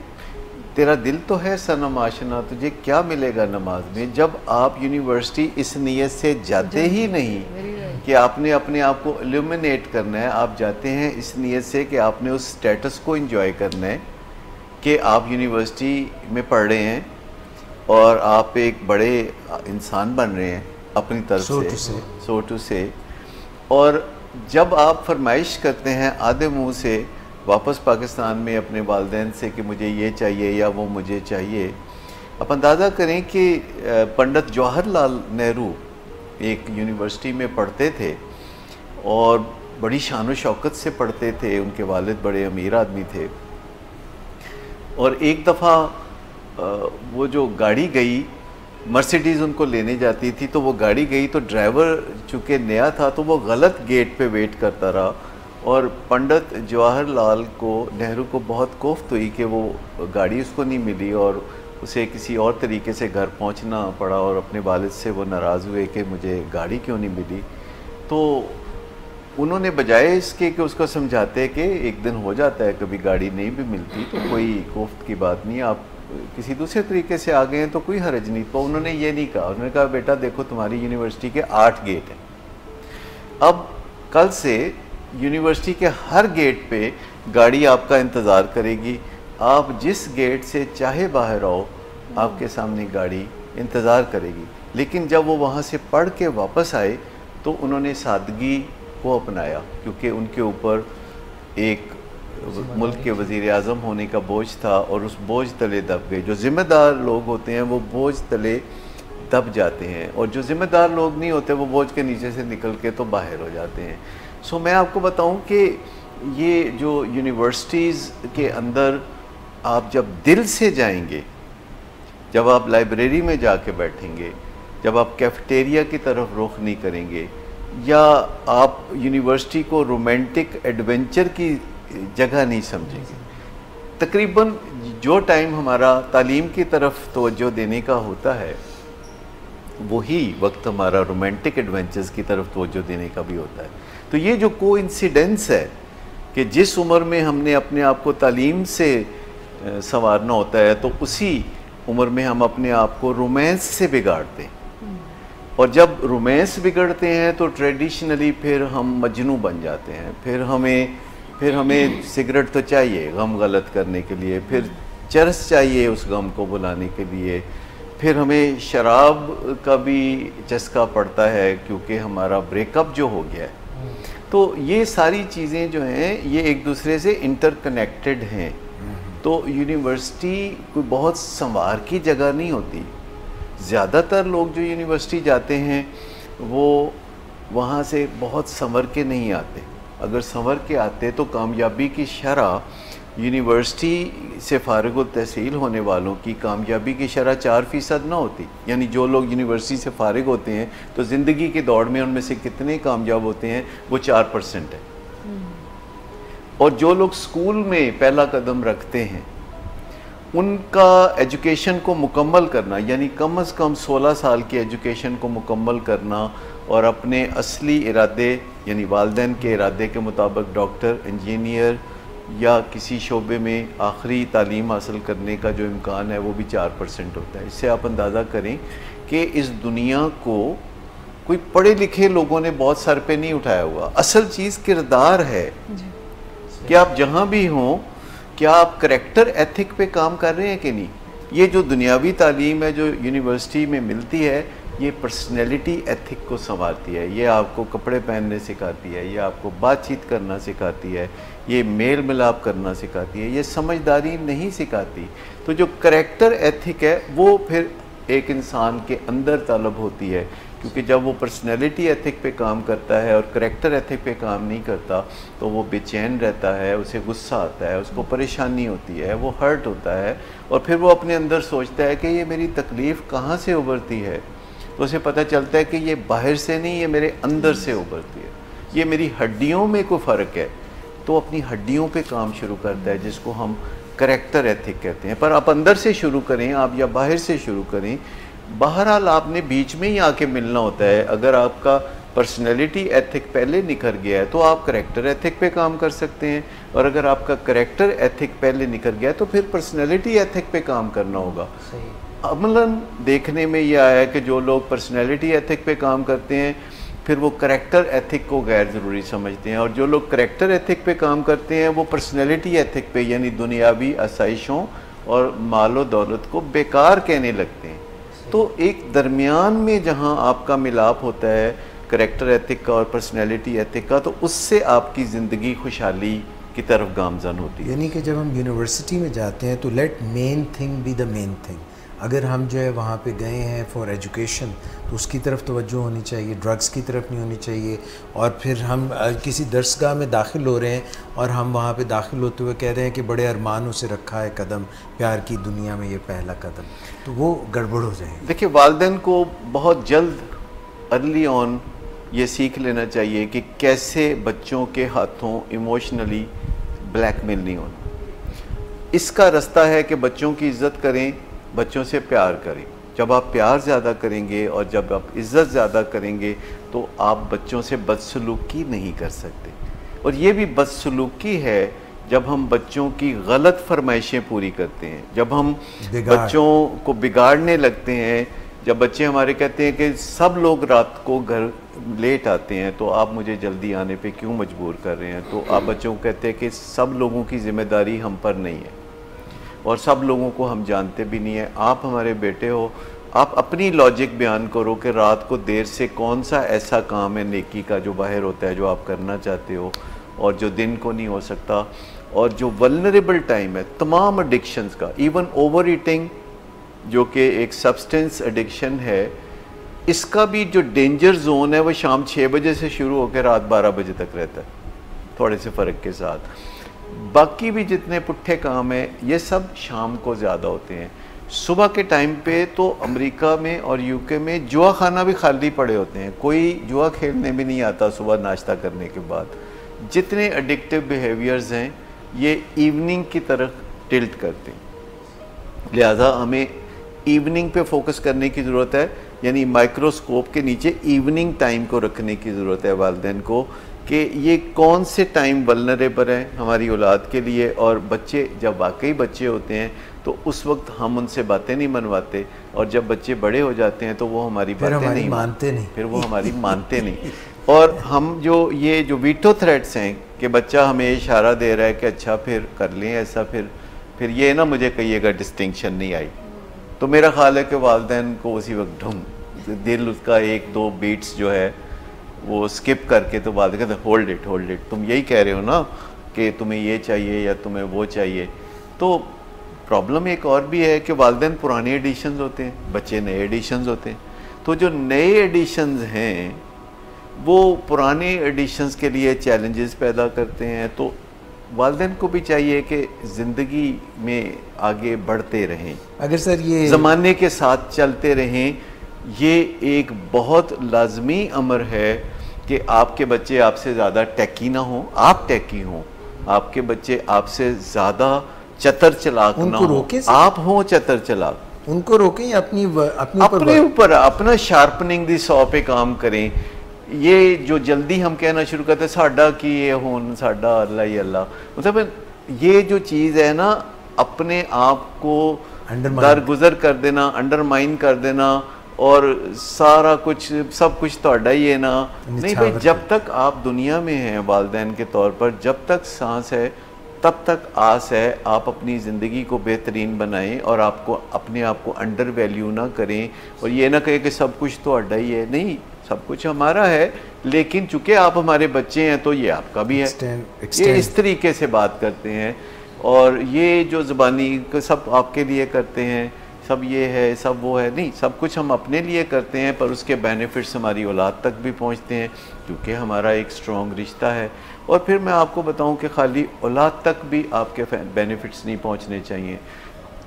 तेरा दिल तो है सनम आशना, तुझे क्या मिलेगा नमाज में, जब आप यूनिवर्सिटी इस नीयत से जाते ही नहीं कि आपने अपने आप को इल्यूमिनेट करना है। आप जाते हैं इस नीयत से कि आपने उस स्टेटस को एंजॉय करना है कि आप यूनिवर्सिटी में पढ़ रहे हैं और आप एक बड़े इंसान बन रहे हैं अपनी तरफ से, सो टू से। और जब आप फरमाइश करते हैं आधे मुँह से वापस पाकिस्तान में अपने वालिदैन से कि मुझे ये चाहिए या वो मुझे चाहिए, आप अंदाज़ा करें कि पंडित जवाहरलाल नेहरू एक यूनिवर्सिटी में पढ़ते थे और बड़ी शान व शौकत से पढ़ते थे, उनके वालिद बड़े अमीर आदमी थे। और एक दफ़ा वो जो गाड़ी गई मर्सिडीज़ उनको लेने जाती थी, तो वो गाड़ी गई तो ड्राइवर चूँकि नया था तो वो गलत गेट पे वेट करता रहा, और पंडित जवाहरलाल को, नेहरू को बहुत कोफ्त हुई कि वो गाड़ी उसको नहीं मिली और उसे किसी और तरीके से घर पहुंचना पड़ा, और अपने वालिद से वो नाराज़ हुए कि मुझे गाड़ी क्यों नहीं मिली। तो उन्होंने बजाय इसके कि उसको समझाते कि एक दिन हो जाता है, कभी गाड़ी नहीं भी मिलती तो कोई कोफ्त की बात नहीं, आप किसी दूसरे तरीके से आ गए हैं तो कोई हर्ज नहीं। तो उन्होंने ये नहीं कहा, उन्होंने कहा बेटा देखो तुम्हारी यूनिवर्सिटी के 8 गेट हैं, अब कल से यूनिवर्सिटी के हर गेट पे गाड़ी आपका इंतज़ार करेगी, आप जिस गेट से चाहे बाहर आओ आपके सामने गाड़ी इंतज़ार करेगी। लेकिन जब वो वहाँ से पढ़ के वापस आए तो उन्होंने सादगी को अपनाया, क्योंकि उनके ऊपर एक मुल्क के वज़ीर आज़म होने का बोझ था और उस बोझ तले दब गए। जो ज़िम्मेदार लोग होते हैं वो बोझ तले दब जाते हैं, और जो ज़िम्मेदार लोग नहीं होते वो बोझ के नीचे से निकल के तो बाहर हो जाते हैं। सो मैं आपको बताऊं कि ये जो यूनिवर्सिटीज़ के अंदर आप जब दिल से जाएंगे, जब आप लाइब्रेरी में जाके बैठेंगे, जब आप कैफेटेरिया की तरफ रुख नहीं करेंगे, या आप यूनिवर्सिटी को रोमांटिक एडवेंचर की जगह नहीं समझेंगे, तकरीबन जो टाइम हमारा तालीम की तरफ तवज्जो देने का होता है वही वक्त हमारा रोमांटिक एडवेंचर्स की तरफ तवज्जो देने का भी होता है। तो ये जो कोइंसिडेंस है कि जिस उम्र में हमने अपने आप को तालीम से संवारना होता है तो उसी उम्र में हम अपने आप को रोमांस से बिगाड़ते हैं, और जब रोमांस बिगड़ते हैं तो ट्रेडिशनली फिर हम मजनू बन जाते हैं, फिर हमें सिगरेट तो चाहिए गम गलत करने के लिए, फिर चरस चाहिए उस गम को बुलाने के लिए, फिर हमें शराब का भी चस्का पड़ता है क्योंकि हमारा ब्रेकअप जो हो गया है। तो ये सारी चीज़ें जो हैं ये एक दूसरे से इंटरकनेक्टेड हैं। तो यूनिवर्सिटी कोई बहुत संवार की जगह नहीं होती। ज़्यादातर लोग जो यूनिवर्सिटी जाते हैं वो वहाँ से बहुत संवर के नहीं आते। अगर संवर के आते तो कामयाबी की शरह यूनिवर्सिटी से फारिग तहसील होने वालों की कामयाबी की शरह 4% ना होती। यानी जो लोग यूनिवर्सिटी से फारिग होते हैं तो ज़िंदगी की दौड़ में उनमें से कितने कामयाब होते हैं, वो 4% है। और जो लोग स्कूल में पहला कदम रखते हैं उनका एजुकेशन को मुकम्मल करना, यानी कम से कम 16 साल की एजुकेशन को मुकम्मल करना और अपने असली इरादे यानी वालिदैन के इरादे के मुताबिक डॉक्टर, इंजीनियर या किसी शोबे में आखिरी तालीम हासिल करने का जो इम्कान है वो भी 4% होता है। इससे आप अंदाज़ा करें कि इस दुनिया को कोई पढ़े लिखे लोगों ने बहुत सर पे नहीं उठाया हुआ। असल चीज़ किरदार है कि आप जहाँ भी हों, क्या आप करैक्टर एथिक पे काम कर रहे हैं कि नहीं। ये जो दुनियावी तालीम है जो यूनिवर्सिटी में मिलती है ये पर्सनैलिटी एथिक को संवारती है। ये आपको कपड़े पहनने सिखाती है, ये आपको बातचीत करना सिखाती है, ये मेल मिलाप करना सिखाती है, ये समझदारी नहीं सिखाती। तो जो करैक्टर एथिक है वो फिर एक इंसान के अंदर तलब होती है, क्योंकि जब वो पर्सनैलिटी एथिक पे काम करता है और करैक्टर एथिक पे काम नहीं करता तो वो बेचैन रहता है, उसे गुस्सा आता है, उसको परेशानी होती है, वो हर्ट होता है, और फिर वो अपने अंदर सोचता है कि ये मेरी तकलीफ़ कहाँ से उभरती है। तो उसे पता चलता है कि ये बाहर से नहीं, ये मेरे अंदर से उभरती है, ये मेरी हड्डियों में कोई फ़र्क है। तो अपनी हड्डियों पे काम शुरू करता है, जिसको हम करैक्टर एथिक कहते हैं। पर आप अंदर से शुरू करें आप या बाहर से शुरू करें, बहरहाल आपने बीच में ही आके मिलना होता है। अगर आपका पर्सनैलिटी एथिक पहले निखर गया है तो आप करैक्टर एथिक पे काम कर सकते हैं, और अगर आपका करैक्टर एथिक पहले निखर गया है तो फिर पर्सनैलिटी एथिक पे काम करना होगा। अमलन देखने में यह आया है कि जो लोग पर्सनैलिटी एथिक पे काम करते हैं फिर वो करैक्टर एथिक को गैर ज़रूरी समझते हैं, और जो लोग करैक्टर एथिक पे काम करते हैं वो पर्सनैलिटी एथिक पे यानी दुनियावी आसाइशों और मालो दौलत को बेकार कहने लगते हैं। तो एक दरमियान में जहाँ आपका मिलाप होता है करैक्टर एथिक का और पर्सनैलिटी एथिक का, तो उससे आपकी ज़िंदगी खुशहाली की तरफ गामज़न होती है। यानी कि जब हम यूनिवर्सिटी में जाते हैं तो let main thing be the main thing. अगर हम जो है वहाँ पे गए हैं फॉर एजुकेशन तो उसकी तरफ तवज्जो होनी चाहिए, ड्रग्स की तरफ नहीं होनी चाहिए। और फिर हम किसी दरसगाह में दाखिल हो रहे हैं और हम वहाँ पे दाखिल होते हुए कह रहे हैं कि बड़े अरमानों से रखा है कदम, प्यार की दुनिया में ये पहला कदम, तो वो गड़बड़ हो जाएगी। देखिए, वालिदैन को बहुत जल्द अर्ली ऑन ये सीख लेना चाहिए कि कैसे बच्चों के हाथों इमोशनली ब्लैकमेल नहीं होना। इसका रास्ता है कि बच्चों की इज़्ज़त करें, बच्चों से प्यार करें। जब आप प्यार ज़्यादा करेंगे और जब आप इज़्ज़त ज़्यादा करेंगे तो आप बच्चों से बदसलूकी नहीं कर सकते। और ये भी बदसलूकी है जब हम बच्चों की गलत फरमाइशें पूरी करते हैं, जब हम बच्चों को बिगाड़ने लगते हैं। जब बच्चे हमारे कहते हैं कि सब लोग रात को घर लेट आते हैं तो आप मुझे जल्दी आने पे क्यों मजबूर कर रहे हैं, तो आप बच्चों को कहते हैं कि सब लोगों की ज़िम्मेदारी हम पर नहीं है और सब लोगों को हम जानते भी नहीं है। आप हमारे बेटे हो, आप अपनी लॉजिक बयान करो कि रात को देर से कौन सा ऐसा काम है नेकी का जो बाहर होता है, जो आप करना चाहते हो और जो दिन को नहीं हो सकता। और जो वल्नरेबल टाइम है तमाम एडिक्शंस का, इवन ओवर ईटिंग जो कि एक सब्सटेंस एडिक्शन है, इसका भी जो डेंजर जोन है वो शाम 6 बजे से शुरू होकर रात 12 बजे तक रहता है, थोड़े से फ़र्क के साथ। बाकी भी जितने पुट्ठे काम हैं ये सब शाम को ज़्यादा होते हैं। सुबह के टाइम पे तो अमेरिका में और यूके में जुआ खाना भी खाली पड़े होते हैं, कोई जुआ खेलने भी नहीं आता सुबह नाश्ता करने के बाद। जितने एडिक्टिव बिहेवियर्स हैं ये इवनिंग की तरफ टिल्ट करते हैं, लिहाजा हमें इवनिंग पे फोकस करने की ज़रूरत है। यानी माइक्रोस्कोप के नीचे इवनिंग टाइम को रखने की ज़रूरत है वालिदैन को कि ये कौन से टाइम वल्नरेबल हैं हमारी औलाद के लिए। और बच्चे जब वाकई बच्चे होते हैं तो उस वक्त हम उनसे बातें नहीं मनवाते, और जब बच्चे बड़े हो जाते हैं तो वो हमारी बातें नहीं मानते, फिर वो हमारी मानते नहीं। और हम जो वीटो थ्रेट्स हैं कि बच्चा हमें इशारा दे रहा है कि अच्छा फिर कर लें ऐसा, फिर ये ना मुझे कहिएगा डिस्टिंक्शन नहीं आई, तो मेरा ख्याल है कि वालिदैन को उसी वक्त दिल उसका 1-2 बीट्स जो है वो स्किप करके तो वालिदैन कहते होल्ड इट, तुम यही कह रहे हो ना कि तुम्हें ये चाहिए या तुम्हें वो चाहिए। तो प्रॉब्लम एक और भी है कि वालिदैन पुराने एडिशंस होते हैं, बच्चे नए एडिशंस होते हैं। तो जो नए एडिशंस हैं वो पुराने एडिशंस के लिए चैलेंजेस पैदा करते हैं। तो वालिदैन को भी चाहिए कि ज़िंदगी में आगे बढ़ते रहें, अगर सर ये ज़माने के साथ चलते रहें। ये एक बहुत लाजमी अमर है कि आपके बच्चे आपसे ज़्यादा टैकी ना हो, आप टैकी हों, आपके बच्चे आपसे ज़्यादा चतर चलाक ना हो, आप हों चतर चलाक। उनको रोकें, अपने ऊपर अपना शार्पनिंग दी 100 पे काम करें। ये जो जल्दी हम कहना शुरू करते हैं साडा की ये होन साडा अल्लाह ही अल्लाह, मतलब ये जो चीज़ है ना अपने आप को दरगुजर कर देना, अंडरमाइन कर देना और सारा कुछ सब कुछ तोड़ा ही है ना। नहीं भाई, जब तक आप दुनिया में हैं वालिदैन के तौर पर, जब तक सांस है तब तक आस है। आप अपनी ज़िंदगी को बेहतरीन बनाएं और आपको अपने आप को अंडर वैल्यू ना करें और ये ना कहें कि सब कुछ तोड़ा ही है। नहीं, सब कुछ हमारा है, लेकिन चूँकि आप हमारे बच्चे हैं तो ये आपका भी है। ये इस तरीके से बात करते हैं और ये जो ज़बानी सब आपके लिए करते हैं, सब ये है सब वो है, नहीं, सब कुछ हम अपने लिए करते हैं पर उसके बेनिफिट्स हमारी औलाद तक भी पहुंचते हैं क्योंकि हमारा एक स्ट्रॉन्ग रिश्ता है। और फिर मैं आपको बताऊं कि खाली औलाद तक भी आपके बेनिफिट्स नहीं पहुंचने चाहिए,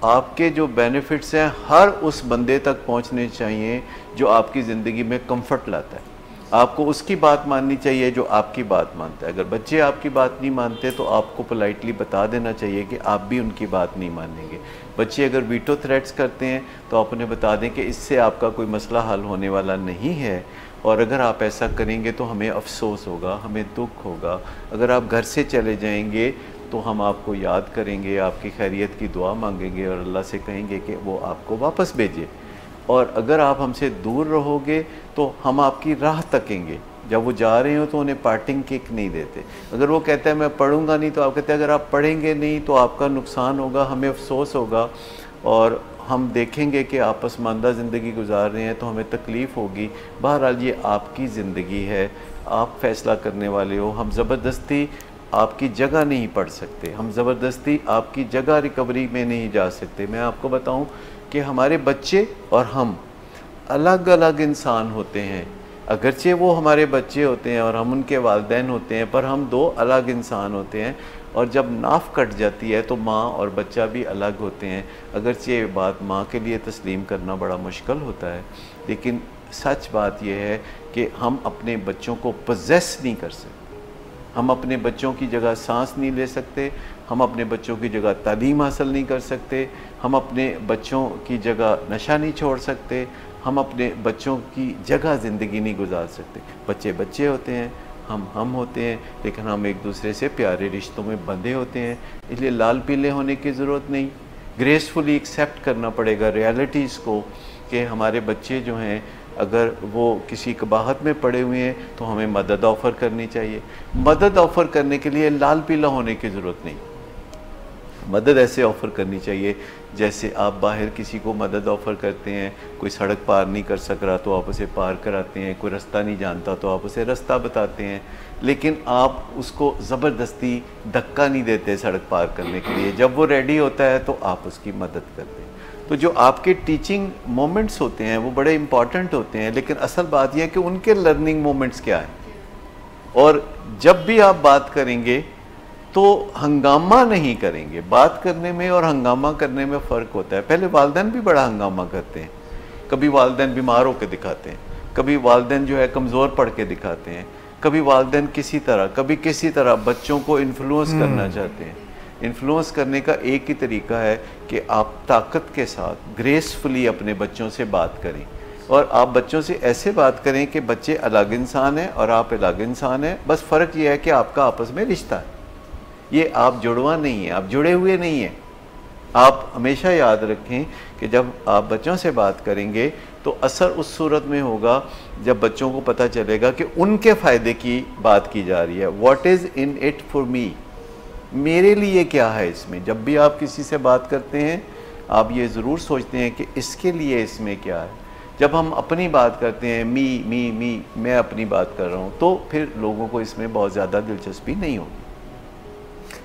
आपके जो बेनिफिट्स हैं हर उस बंदे तक पहुंचने चाहिए जो आपकी ज़िंदगी में कंफर्ट लाता है। आपको उसकी बात माननी चाहिए जो आपकी बात मानता है। अगर बच्चे आपकी बात नहीं मानते तो आपको पोलाइटली बता देना चाहिए कि आप भी उनकी बात नहीं मानेंगे। बच्चे अगर वीटो थ्रेट्स करते हैं तो आप उन्हें बता दें कि इससे आपका कोई मसला हल होने वाला नहीं है और अगर आप ऐसा करेंगे तो हमें अफसोस होगा, हमें दुख होगा। अगर आप घर से चले जाएंगे तो हम आपको याद करेंगे, आपकी खैरियत की दुआ मांगेंगे और अल्लाह से कहेंगे कि वो आपको वापस भेजे। और अगर आप हमसे दूर रहोगे तो हम आपकी राह तकेंगे। जब वो जा रहे हो तो उन्हें पार्टिंग किक नहीं देते। अगर वो कहता है मैं पढ़ूंगा नहीं तो आप कहते हैं अगर आप पढ़ेंगे नहीं तो आपका नुकसान होगा, हमें अफसोस होगा और हम देखेंगे कि आप पसमानदा ज़िंदगी गुजार रहे हैं तो हमें तकलीफ़ होगी। बहरहाल ये आपकी ज़िंदगी है, आप फ़ैसला करने वाले हो। हम ज़बरदस्ती आपकी जगह नहीं पढ़ सकते, हम ज़बरदस्ती आपकी जगह रिकवरी में नहीं जा सकते। मैं आपको बताऊं कि हमारे बच्चे और हम अलग अलग इंसान होते हैं। अगरचे वो हमारे बच्चे होते हैं और हम उनके वालिदैन होते हैं, पर हम दो अलग इंसान होते हैं। और जब नाफ कट जाती है तो माँ और बच्चा भी अलग होते हैं। अगरचे ये बात माँ के लिए तस्लीम करना बड़ा मुश्किल होता है, लेकिन सच बात यह है कि हम अपने बच्चों को पोजेस नहीं कर सकते। हम अपने बच्चों की जगह सांस नहीं ले सकते, हम अपने बच्चों की जगह तालीम हासिल नहीं कर सकते, हम अपने बच्चों की जगह नशा नहीं छोड़ सकते, हम अपने बच्चों की जगह ज़िंदगी नहीं गुजार सकते। बच्चे बच्चे होते हैं, हम होते हैं, लेकिन हम एक दूसरे से प्यारे रिश्तों में बंधे होते हैं। इसलिए लाल पीले होने की ज़रूरत नहीं, ग्रेसफुली एक्सेप्ट करना पड़ेगा रियलिटीज़ को कि हमारे बच्चे जो हैं अगर वो किसी कबाहत में पड़े हुए हैं तो हमें मदद ऑफ़र करनी चाहिए। मदद ऑफ़र करने के लिए लाल पीला होने की ज़रूरत नहीं, मदद ऐसे ऑफ़र करनी चाहिए जैसे आप बाहर किसी को मदद ऑफ़र करते हैं। कोई सड़क पार नहीं कर सक रहा तो आप उसे पार कराते हैं, कोई रास्ता नहीं जानता तो आप उसे रास्ता बताते हैं, लेकिन आप उसको ज़बरदस्ती धक्का नहीं देते सड़क पार करने के लिए। जब वो रेडी होता है तो आप उसकी मदद करते हैं। तो जो आपके टीचिंग मोमेंट्स होते हैं वो बड़े इंपॉर्टेंट होते हैं, लेकिन असल बात यह है कि उनके लर्निंग मोमेंट्स क्या हैं। और जब भी आप बात करेंगे तो हंगामा नहीं करेंगे। बात करने में और हंगामा करने में फ़र्क होता है। पहले वालिदैन भी बड़ा हंगामा करते हैं, कभी वालिदैन बीमार होकर दिखाते हैं, कभी वालिदैन जो है कमज़ोर पड़ के दिखाते हैं, कभी वालिदैन कभी किसी तरह बच्चों को इन्फ्लुएंस करना चाहते हैं। इन्फ्लुएंस करने का एक ही तरीका है कि आप ताकत के साथ ग्रेसफुली अपने बच्चों से बात करें, और आप बच्चों से ऐसे बात करें कि बच्चे अलग इंसान हैं और आप अलग इंसान हैं। बस फ़र्क ये है कि आपका आपस में रिश्ता है, ये आप जुड़वा नहीं है, आप जुड़े हुए नहीं हैं। आप हमेशा याद रखें कि जब आप बच्चों से बात करेंगे तो असर उस सूरत में होगा जब बच्चों को पता चलेगा कि उनके फ़ायदे की बात की जा रही है। What is in it for me, मेरे लिए क्या है इसमें। जब भी आप किसी से बात करते हैं आप ये ज़रूर सोचते हैं कि इसके लिए इसमें क्या है। जब हम अपनी बात करते हैं मी मैं अपनी बात कर रहा हूँ, तो फिर लोगों को इसमें बहुत ज़्यादा दिलचस्पी नहीं होगी।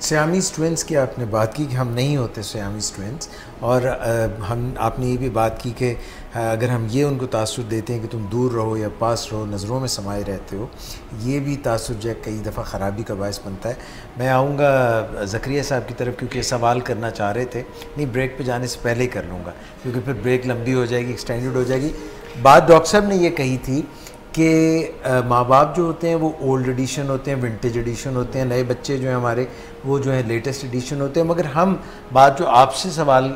सियामीज़ ट्विंस की आपने बात की कि हम नहीं होते सियामीज़ ट्विंस, और आपने ये भी बात की कि अगर हम ये उनको तासुर देते हैं कि तुम दूर रहो या पास रहो, नज़रों में समाये रहते हो, ये भी तासुर जो है कई दफ़ा ख़राबी का बायस बनता है। मैं आऊँगा ज़करिया साहब की तरफ क्योंकि सवाल करना चाह रहे थे। नहीं, ब्रेक पे जाने से पहले ही कर लूँगा क्योंकि फिर ब्रेक लंबी हो जाएगी, एक्सटेंडेड हो जाएगी। बात डॉक्टर साहब ने ये कही थी कि माँ बाप जो होते हैं वो ओल्ड एडिशन होते हैं, विंटेज एडिशन होते हैं, नए बच्चे जो हैं हमारे वो जो है लेटेस्ट एडिशन होते हैं। मगर हम बात जो आपसे सवाल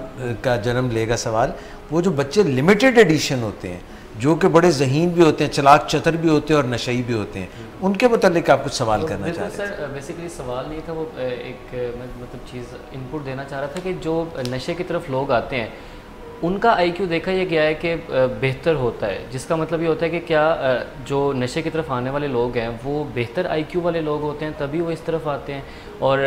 का जन्म लेगा सवाल, वो जो बच्चे लिमिटेड एडिशन होते हैं जो कि बड़े ज़हीन भी होते हैं, चलाक चतर भी होते हैं और नशई भी होते हैं, उनके मुतालिक आप कुछ सवाल करना चाह रहे थे। सर बेसिकली सवाल नहीं था, वो एक मतलब चीज़ इनपुट देना चाह रहा था कि जो नशे की तरफ लोग आते हैं उनका आईक्यू देखा यह गया है कि बेहतर होता है, जिसका मतलब ये होता है कि क्या जो नशे की तरफ आने वाले लोग हैं वो बेहतर आईक्यू वाले लोग होते हैं तभी वो इस तरफ आते हैं, और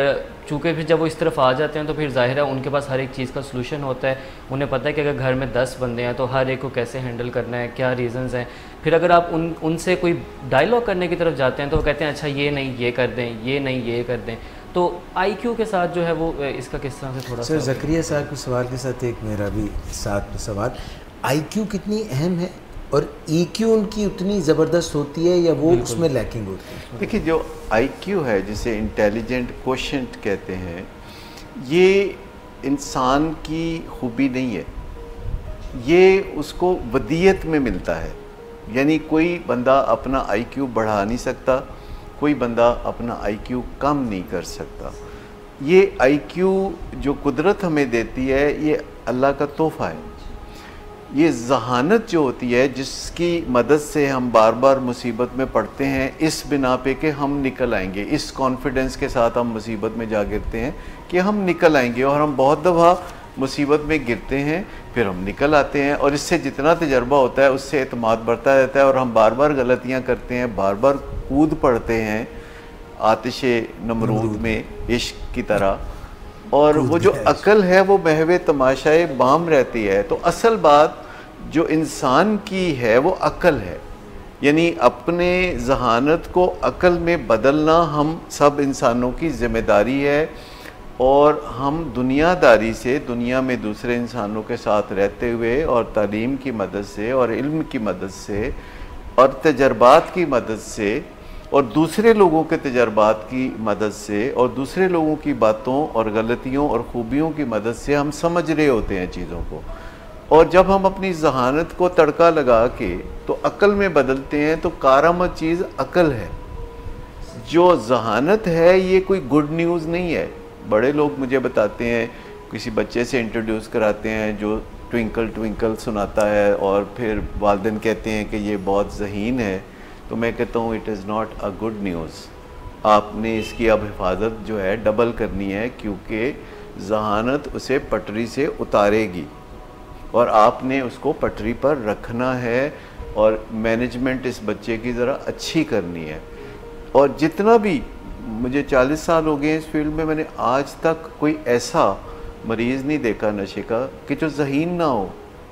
चूँकि फिर जब वो इस तरफ आ जाते हैं तो फिर ज़ाहिर है उनके पास हर एक चीज़ का सलूशन होता है। उन्हें पता है कि अगर घर में 10 बंदे हैं तो हर एक को कैसे हैंडल करना है, क्या रीज़न्स हैं। फिर अगर आप उनसे कोई डायलॉग करने की तरफ जाते हैं तो वो कहते हैं अच्छा ये नहीं ये कर दें, ये नहीं ये कर दें। तो आईक्यू के साथ जो है वो इसका किस तरह से थोड़ा सर ज़करिया साहब के सवाल के साथ एक मेरा भी साथ में सवाल, आईक्यू कितनी अहम है और ईक्यू उनकी उतनी ज़बरदस्त होती है या वो उसमें लैकिंग होती है? देखिए, जो आईक्यू है जिसे इंटेलिजेंट कोशेंट कहते हैं, ये इंसान की खूबी नहीं है, ये उसको वदीयत में मिलता है। यानी कोई बंदा अपना आईक्यू बढ़ा नहीं सकता, कोई बंदा अपना आईक्यू कम नहीं कर सकता। ये आईक्यू जो कुदरत हमें देती है ये अल्लाह का तोहफ़ा है। ये ज़हानत जो होती है जिसकी मदद से हम बार बार मुसीबत में पड़ते हैं इस बिना पे कि हम निकल आएंगे, इस कॉन्फिडेंस के साथ हम मुसीबत में जा गिरते हैं कि हम निकल आएंगे, और हम बहुत दफ़ा मुसीबत में गिरते हैं फिर हम निकल आते हैं, और इससे जितना तजर्बा होता है उससे एतमाद बढ़ता रहता है, और हम बार बार गलतियाँ करते हैं, बार बार कूद पड़ते हैं आतिशे नमरूद में इश्क की तरह, और वो जो अकल है वो महवे तमाशाए बाम रहती है। तो असल बात जो इंसान की है वो अकल है, यानी अपने जहानत को अक्ल में बदलना हम सब इंसानों की ज़िम्मेदारी है, और हम दुनियादारी से दुनिया में दूसरे इंसानों के साथ रहते हुए और तालीम की मदद से और इल्म की मदद से और तजर्बात की मदद से और दूसरे लोगों के तजर्बात की मदद से और दूसरे लोगों की बातों और गलतियों और खूबियों की मदद से हम समझ रहे होते हैं चीज़ों को। और जब हम अपनी जहानत को तड़का लगा के तो अक्ल में बदलते हैं तो कारआमद चीज़ अक्ल है। जो जहानत है ये कोई गुड न्यूज़ नहीं है। बड़े लोग मुझे बताते हैं, किसी बच्चे से इंट्रोड्यूस कराते हैं जो ट्विंकल ट्विंकल सुनाता है और फिर वालिदैन कहते हैं कि ये बहुत ज़हीन है, तो मैं कहता हूँ it is not a good news. आपने इसकी अब हिफाजत जो है डबल करनी है, क्योंकि जहानत उसे पटरी से उतारेगी और आपने उसको पटरी पर रखना है और मैनेजमेंट इस बच्चे की ज़रा अच्छी करनी है। और जितना भी, मुझे 40 साल हो गए इस फील्ड में, मैंने आज तक कोई ऐसा मरीज़ नहीं देखा नशे का कि जो ज़हीन ना हो,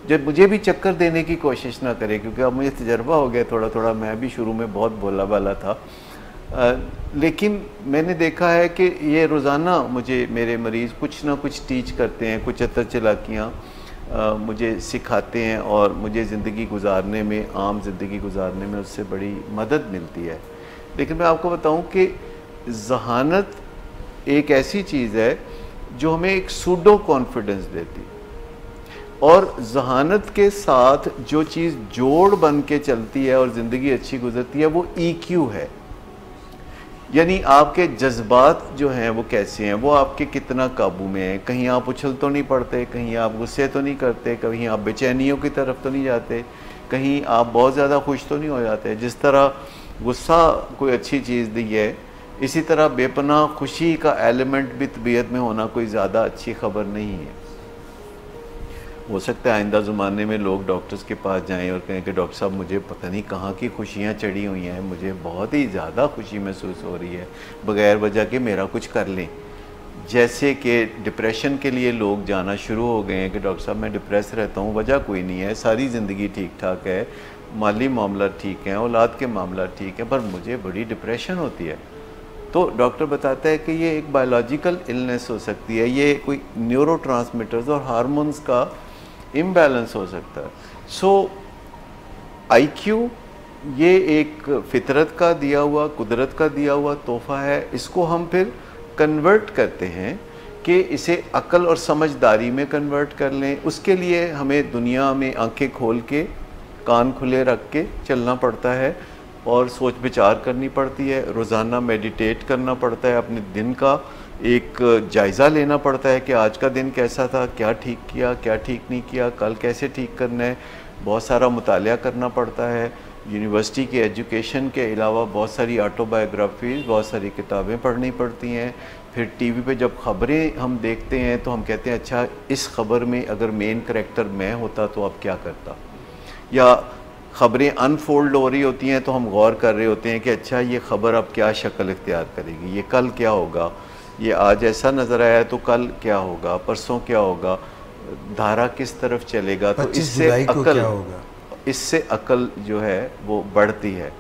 जब मुझे भी चक्कर देने की कोशिश ना करे, क्योंकि अब मुझे तजर्बा हो गया थोड़ा थोड़ा। मैं भी शुरू में बहुत भोला भाला था, लेकिन मैंने देखा है कि ये रोज़ाना मुझे मेरे मरीज़ कुछ ना कुछ टीच करते हैं, कुछ अतर चलाकियाँ मुझे सिखाते हैं और मुझे ज़िंदगी गुजारने में, आम ज़िंदगी गुजारने में उससे बड़ी मदद मिलती है। लेकिन मैं आपको बताऊं कि जहानत एक ऐसी चीज़ है जो हमें एक सूडो कॉन्फिडेंस देती है, और जहानत के साथ जो चीज़ जोड़ बन के चलती है और ज़िंदगी अच्छी गुजरती है वो EQ है। यानी आपके जज्बात जो हैं वो कैसे हैं, वो आपके कितना काबू में हैं। कहीं आप उछल तो नहीं पड़ते, कहीं आप गुस्से तो नहीं करते, कहीं आप बेचैनियों की तरफ तो नहीं जाते, कहीं आप बहुत ज़्यादा खुश तो नहीं हो जाते। जिस तरह गुस्सा कोई अच्छी चीज़ नहीं है, इसी तरह बेपनाह खुशी का एलिमेंट भी तबीयत में होना कोई ज़्यादा अच्छी खबर नहीं है। हो सकता है आइंदा ज़माने में लोग डॉक्टर्स के पास जाएं और कहें कि डॉक्टर साहब मुझे पता नहीं कहाँ की खुशियाँ चढ़ी हुई हैं, मुझे बहुत ही ज़्यादा खुशी महसूस हो रही है, बग़ैर वजह के मेरा कुछ कर लें। जैसे कि डिप्रेशन के लिए लोग जाना शुरू हो गए हैं कि डॉक्टर साहब मैं डिप्रेस रहता हूँ, वजह कोई नहीं है, सारी ज़िंदगी ठीक ठाक है, माली मामला ठीक है, औलाद के मामला ठीक है, पर मुझे बड़ी डिप्रेशन होती है। तो डॉक्टर बताता है कि ये एक बायोलॉजिकल इलनेस हो सकती है, ये कोई न्यूरोट्रांसमीटर्स और हार्मोन्स का इम्बैलेंस हो सकता है। सो IQ ये एक फितरत का दिया हुआ, कुदरत का दिया हुआ तोहफ़ा है। इसको हम फिर कन्वर्ट करते हैं कि इसे अक्ल और समझदारी में कन्वर्ट कर लें। उसके लिए हमें दुनिया में आंखें खोल के, कान खुले रख के चलना पड़ता है और सोच विचार करनी पड़ती है। रोज़ाना मेडिटेट करना पड़ता है, अपने दिन का एक जायज़ा लेना पड़ता है कि आज का दिन कैसा था, क्या ठीक किया, क्या ठीक नहीं किया, कल कैसे ठीक करना है। बहुत सारा मुतालिया करना पड़ता है। यूनिवर्सिटी के एजुकेशन के अलावा बहुत सारी ऑटोबायोग्राफीज़, बहुत सारी किताबें पढ़नी पड़ती हैं। फिर टीवी पे जब ख़बरें हम देखते हैं तो हम कहते हैं अच्छा इस ख़बर में अगर मेन करैक्टर मैं होता तो अब क्या करता। या ख़बरें अनफोल्ड हो रही होती हैं तो हम गौर कर रहे होते हैं कि अच्छा ये ख़बर अब क्या शक्ल इख्तियार करेगी, ये कल क्या होगा, ये आज ऐसा नज़र आया तो कल क्या होगा, परसों क्या होगा, धारा किस तरफ चलेगा। तो इससे अकल जो है वो बढ़ती है।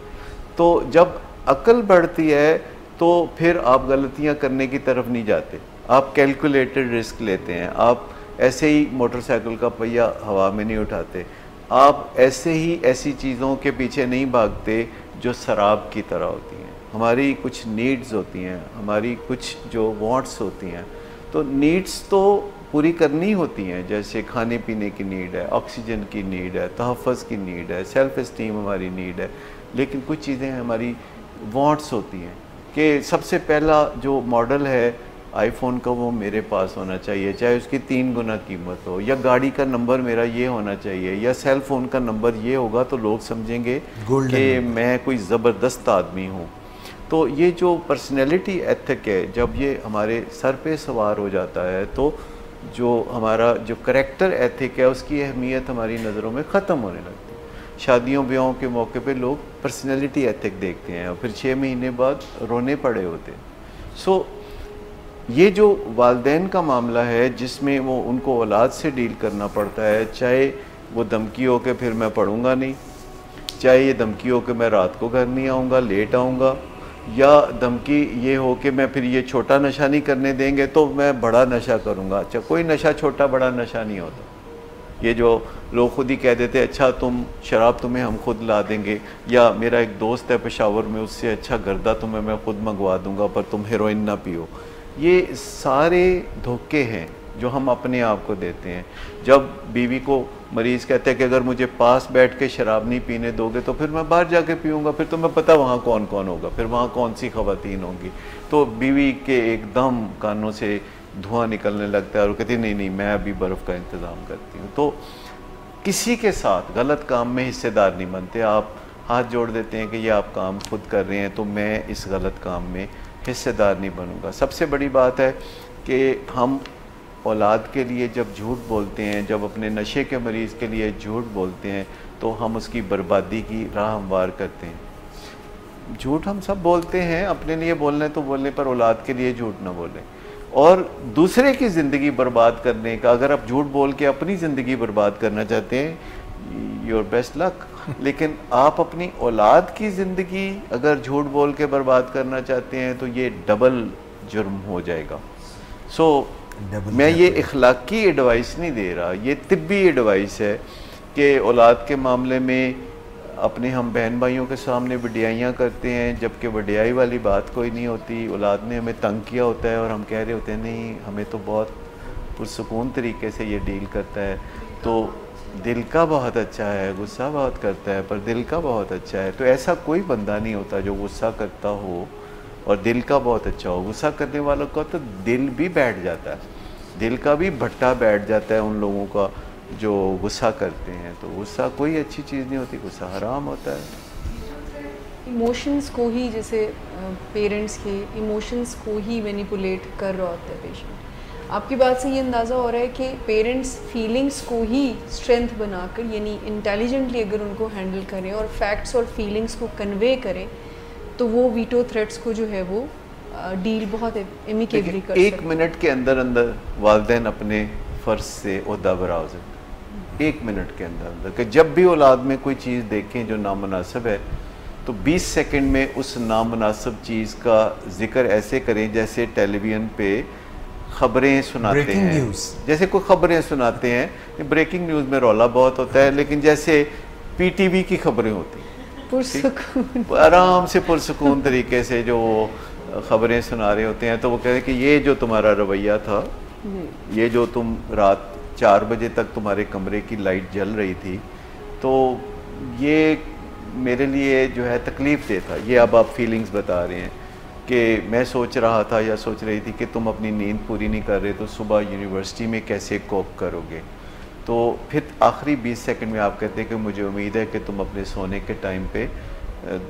तो जब अकल बढ़ती है तो फिर आप गलतियां करने की तरफ नहीं जाते, आप कैलकुलेटेड रिस्क लेते हैं। आप ऐसे ही मोटरसाइकिल का पहिया हवा में नहीं उठाते, आप ऐसे ही ऐसी चीज़ों के पीछे नहीं भागते जो शराब की तरह होती हैं। हमारी कुछ नीड्स होती हैं, हमारी कुछ जो वांट्स होती हैं, तो नीड्स तो पूरी करनी होती हैं। जैसे खाने पीने की नीड है, ऑक्सीजन की नीड है, तहफ़्फ़ुज़ की नीड है, सेल्फ़ इस्टीम हमारी नीड है। लेकिन कुछ चीज़ें हमारी वांट्स होती हैं कि सबसे पहला जो मॉडल है आईफोन का वो मेरे पास होना चाहिए, चाहे उसकी 3 गुना कीमत हो, या गाड़ी का नंबर मेरा ये होना चाहिए, या सेल फ़ोन का नंबर ये होगा तो लोग समझेंगे कि मैं कोई ज़बरदस्त आदमी हूँ। तो ये जो पर्सनैलिटी एथिक है, जब ये हमारे सर पे सवार हो जाता है तो जो हमारा जो करैक्टर एथिक है उसकी अहमियत हमारी नज़रों में ख़त्म होने लगती है। शादियों ब्याहों के मौके पे लोग पर्सनैलिटी एथिक देखते हैं और फिर 6 महीने बाद रोने पड़े होते हैं। सो ये जो वालिदैन का मामला है जिसमें वो उनको औलाद से डील करना पड़ता है, चाहे वो धमकी हो के फिर मैं पढ़ूँगा नहीं, चाहे ये धमकी हो कि मैं रात को घर नहीं आऊँगा, लेट आऊँगा, या धमकी ये हो कि मैं फिर ये छोटा नशा नहीं करने देंगे तो मैं बड़ा नशा करूँगा। अच्छा, कोई नशा छोटा बड़ा नशा नहीं होता। ये जो लोग खुद ही कह देते हैं अच्छा तुम शराब तुम्हें हम खुद ला देंगे, या मेरा एक दोस्त है पेशावर में, उससे अच्छा गर्दा तुम्हें मैं खुद मंगवा दूंगा पर तुम हेरोइन ना पियो। ये सारे धोखे हैं जो हम अपने आप को देते हैं। जब बीवी को मरीज़ कहते हैं कि अगर मुझे पास बैठ के शराब नहीं पीने दोगे तो फिर मैं बाहर जाके पीऊँगा, फिर तुम्हें पता वहाँ कौन कौन होगा, फिर वहाँ कौन सी ख़वातीन होंगी। तो बीवी के एकदम कानों से धुआं निकलने लगता है और कहती नहीं नहीं मैं अभी बर्फ़ का इंतज़ाम करती हूँ। तो किसी के साथ गलत काम में हिस्सेदार नहीं बनते। आप हाथ जोड़ देते हैं कि ये आप काम खुद कर रहे हैं तो मैं इस गलत काम में हिस्सेदार नहीं बनूँगा। सबसे बड़ी बात है कि हम औलाद के लिए जब झूठ बोलते हैं, जब अपने नशे के मरीज़ के लिए झूठ बोलते हैं तो हम उसकी बर्बादी की राह हमवार करते हैं। झूठ हम सब बोलते हैं, अपने लिए बोलने तो बोलने पर औलाद के लिए झूठ ना बोलें। और दूसरे की ज़िंदगी बर्बाद करने का, अगर आप झूठ बोल के अपनी ज़िंदगी बर्बाद करना चाहते हैं, योर बेस्ट लक। लेकिन आप अपनी औलाद की ज़िंदगी अगर झूठ बोल के बर्बाद करना चाहते हैं तो ये डबल जुर्म हो जाएगा। मैं ये इखलाकी एडवाइस नहीं दे रहा, ये तिब्बी एडवाइस है कि औलाद के मामले में अपने हम बहन भाइयों के सामने वडियाइयाँ करते हैं, जबकि वडियाई वाली बात कोई नहीं होती। औलाद ने हमें तंग किया होता है और हम कह रहे होते हैं नहीं हमें तो बहुत पुरसुकून तरीके से ये डील करता है, तो दिल का बहुत अच्छा है, गुस्सा बहुत करता है पर दिल का बहुत अच्छा है। तो ऐसा कोई बंदा नहीं होता जो गुस्सा करता हो और दिल का बहुत अच्छा हो। गुस्सा करने वालों का तो दिल भी बैठ जाता है, दिल का भी भट्टा बैठ जाता है उन लोगों का जो गुस्सा करते हैं। तो गुस्सा कोई अच्छी चीज़ नहीं होती, गुस्सा हराम होता है। इमोशंस को ही, जैसे पेरेंट्स के इमोशंस को ही मैनिपुलेट कर रहा होता है पेशेंट। आपकी बात से ये अंदाज़ा हो रहा है कि पेरेंट्स फीलिंग्स को ही स्ट्रेंथ बनाकर, यानी इंटेलिजेंटली अगर उनको हैंडल करें और फैक्ट्स और फीलिंग्स को कन्वे करें तो वो वीटो थ्रेट्स को जो है वो डील बहुत एमिकेबली कर सकते हैं। 1 मिनट के अंदर अंदर वालिदैन अपने फ़र्ज से ओहदा बरा हो सकते हैं। 1 मिनट के अंदर अंदर कि जब भी औलाद में कोई चीज़ देखें जो नामुनासिब है तो 20 सेकंड में उस नामुनासिब चीज़ का जिक्र ऐसे करें जैसे टेलीविज़न पे ख़बरें सुनाते हैं, जैसे कोई ख़बरें सुनाते हैं। ब्रेकिंग न्यूज़ में रौला बहुत होता है, लेकिन जैसे PTV की ख़बरें होती हैं, पुरसुकून आराम से पुरसुकून तरीके से जो ख़बरें सुना रहे होते हैं, तो वो कहते हैं कि ये जो तुम्हारा रवैया था, ये जो तुम रात 4 बजे तक तुम्हारे कमरे की लाइट जल रही थी, तो ये मेरे लिए जो है तकलीफ़ दे था। ये अब आप फीलिंग्स बता रहे हैं कि मैं सोच रहा था या सोच रही थी कि तुम अपनी नींद पूरी नहीं कर रहे तो सुबह यूनिवर्सिटी में कैसे कोप करोगे। तो फिर आखिरी 20 सेकंड में आप कहते हैं कि मुझे उम्मीद है कि तुम अपने सोने के टाइम पे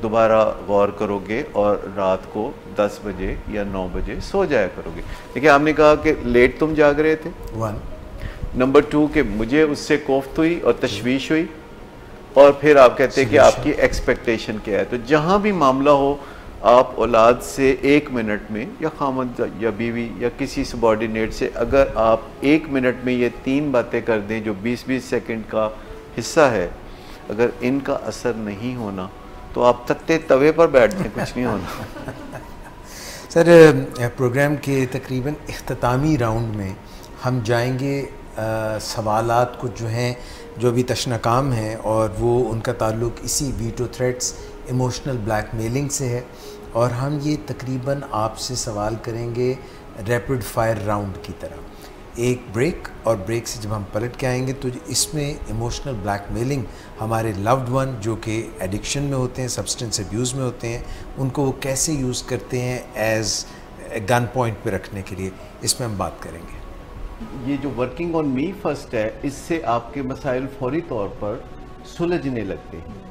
दोबारा गौर करोगे और रात को 10 बजे या 9 बजे सो जाया करोगे। देखिए, आपने कहा कि लेट तुम जाग रहे थे, 1 नंबर 2 कि मुझे उससे कोफ्त हुई और तशवीश हुई, और फिर आप कहते हैं कि आपकी एक्सपेक्टेशन क्या है। तो जहाँ भी मामला हो, आप औलाद से 1 मिनट में, या खामद या बीवी या किसी सबॉर्डिनेट से, अगर आप 1 मिनट में ये 3 बातें कर दें जो 20-20 सेकंड का हिस्सा है, अगर इनका असर नहीं होना तो आप तत्ते तवे पर बैठ जाएं, कुछ नहीं होना। सर, प्रोग्राम के तकरीबन इख्तितामी राउंड में हम जाएंगे सवालात कुछ जो हैं जो अभी तशनाकाम हैं, और वो उनका ताल्लुक़ इसी वीटो थ्रेट्स, इमोशनल ब्लैकमेलिंग से है। और हम ये तकरीबन आपसे सवाल करेंगे रैपिड फायर राउंड की तरह। एक ब्रेक, और ब्रेक से जब हम पलट के आएंगे तो इसमें इमोशनल ब्लैकमेलिंग हमारे लव्ड वन जो कि एडिक्शन में होते हैं, सब्सटेंस अब्यूज़ में होते हैं, उनको वो कैसे यूज़ करते हैं एज गन पॉइंट पे रखने के लिए, इसमें हम बात करेंगे। ये जो वर्किंग ऑन मी फर्स्ट है, इससे आपके मसाइल फौरी तौर पर सुलझने लगते हैं।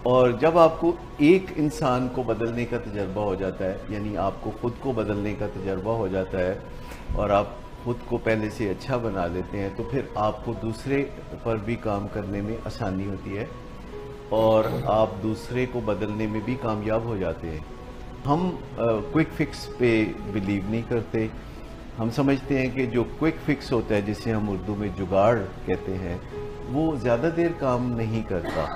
और जब आपको एक इंसान को बदलने का तजर्बा हो जाता है, यानी आपको ख़ुद को बदलने का तजर्बा हो जाता है और आप खुद को पहले से अच्छा बना लेते हैं, तो फिर आपको दूसरे पर भी काम करने में आसानी होती है और आप दूसरे को बदलने में भी कामयाब हो जाते हैं। हम क्विक फिक्स पे बिलीव नहीं करते। हम समझते हैं कि जो क्विक फिक्स होता है, जिसे हम उर्दू में जुगाड़ कहते हैं, वो ज़्यादा देर काम नहीं करता।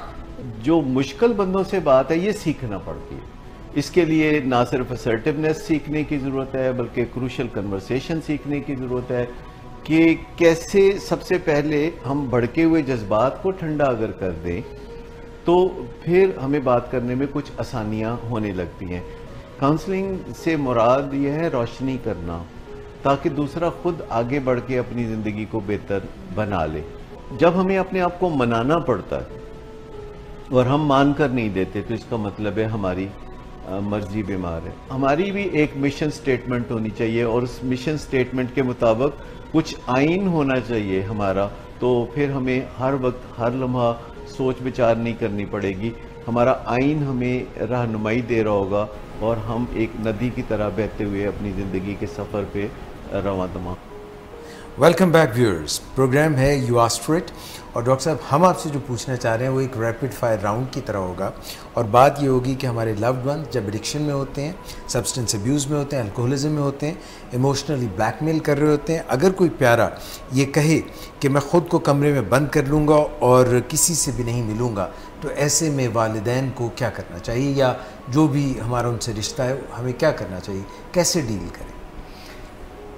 जो मुश्किल बंदों से बात है ये सीखना पड़ती है। इसके लिए ना सिर्फ असर्टिवनेस सीखने की ज़रूरत है बल्कि क्रूशल कन्वर्सेशन सीखने की ज़रूरत है कि कैसे सबसे पहले हम भड़के हुए जज्बात को ठंडा अगर कर दें तो फिर हमें बात करने में कुछ आसानियां होने लगती हैं। काउंसलिंग से मुराद यह है रोशनी करना, ताकि दूसरा खुद आगे बढ़ के अपनी ज़िंदगी को बेहतर बना ले। जब हमें अपने आप को मनाना पड़ता है और हम मान कर नहीं देते तो इसका मतलब है हमारी मर्जी बीमार है। हमारी भी एक मिशन स्टेटमेंट होनी चाहिए और उस मिशन स्टेटमेंट के मुताबिक कुछ आइन होना चाहिए हमारा, तो फिर हमें हर वक्त हर लम्हा सोच विचार नहीं करनी पड़ेगी। हमारा आइन हमें रहनुमाई दे रहा होगा और हम एक नदी की तरह बहते हुए अपनी ज़िंदगी के सफ़र पे रवां दमा। वेलकम बैक व्यूअर्स, प्रोग्राम है यू आस्क्ड फॉर इट और डॉक्टर साहब हम आपसे जो पूछना चाह रहे हैं वो एक रैपिड फायर राउंड की तरह होगा और बात ये होगी कि हमारे लव्ड वन जब एडिक्शन में होते हैं, सब्सटेंस अब्यूज़ में होते हैं, अल्कोहलिज्म में होते हैं, इमोशनली ब्लैकमेल कर रहे होते हैं, अगर कोई प्यारा ये कहे कि मैं ख़ुद को कमरे में बंद कर लूँगा और किसी से भी नहीं मिलूँगा, तो ऐसे में वालिदैन को क्या करना चाहिए या जो भी हमारा उनसे रिश्ता है हमें क्या करना चाहिए, कैसे डील करें?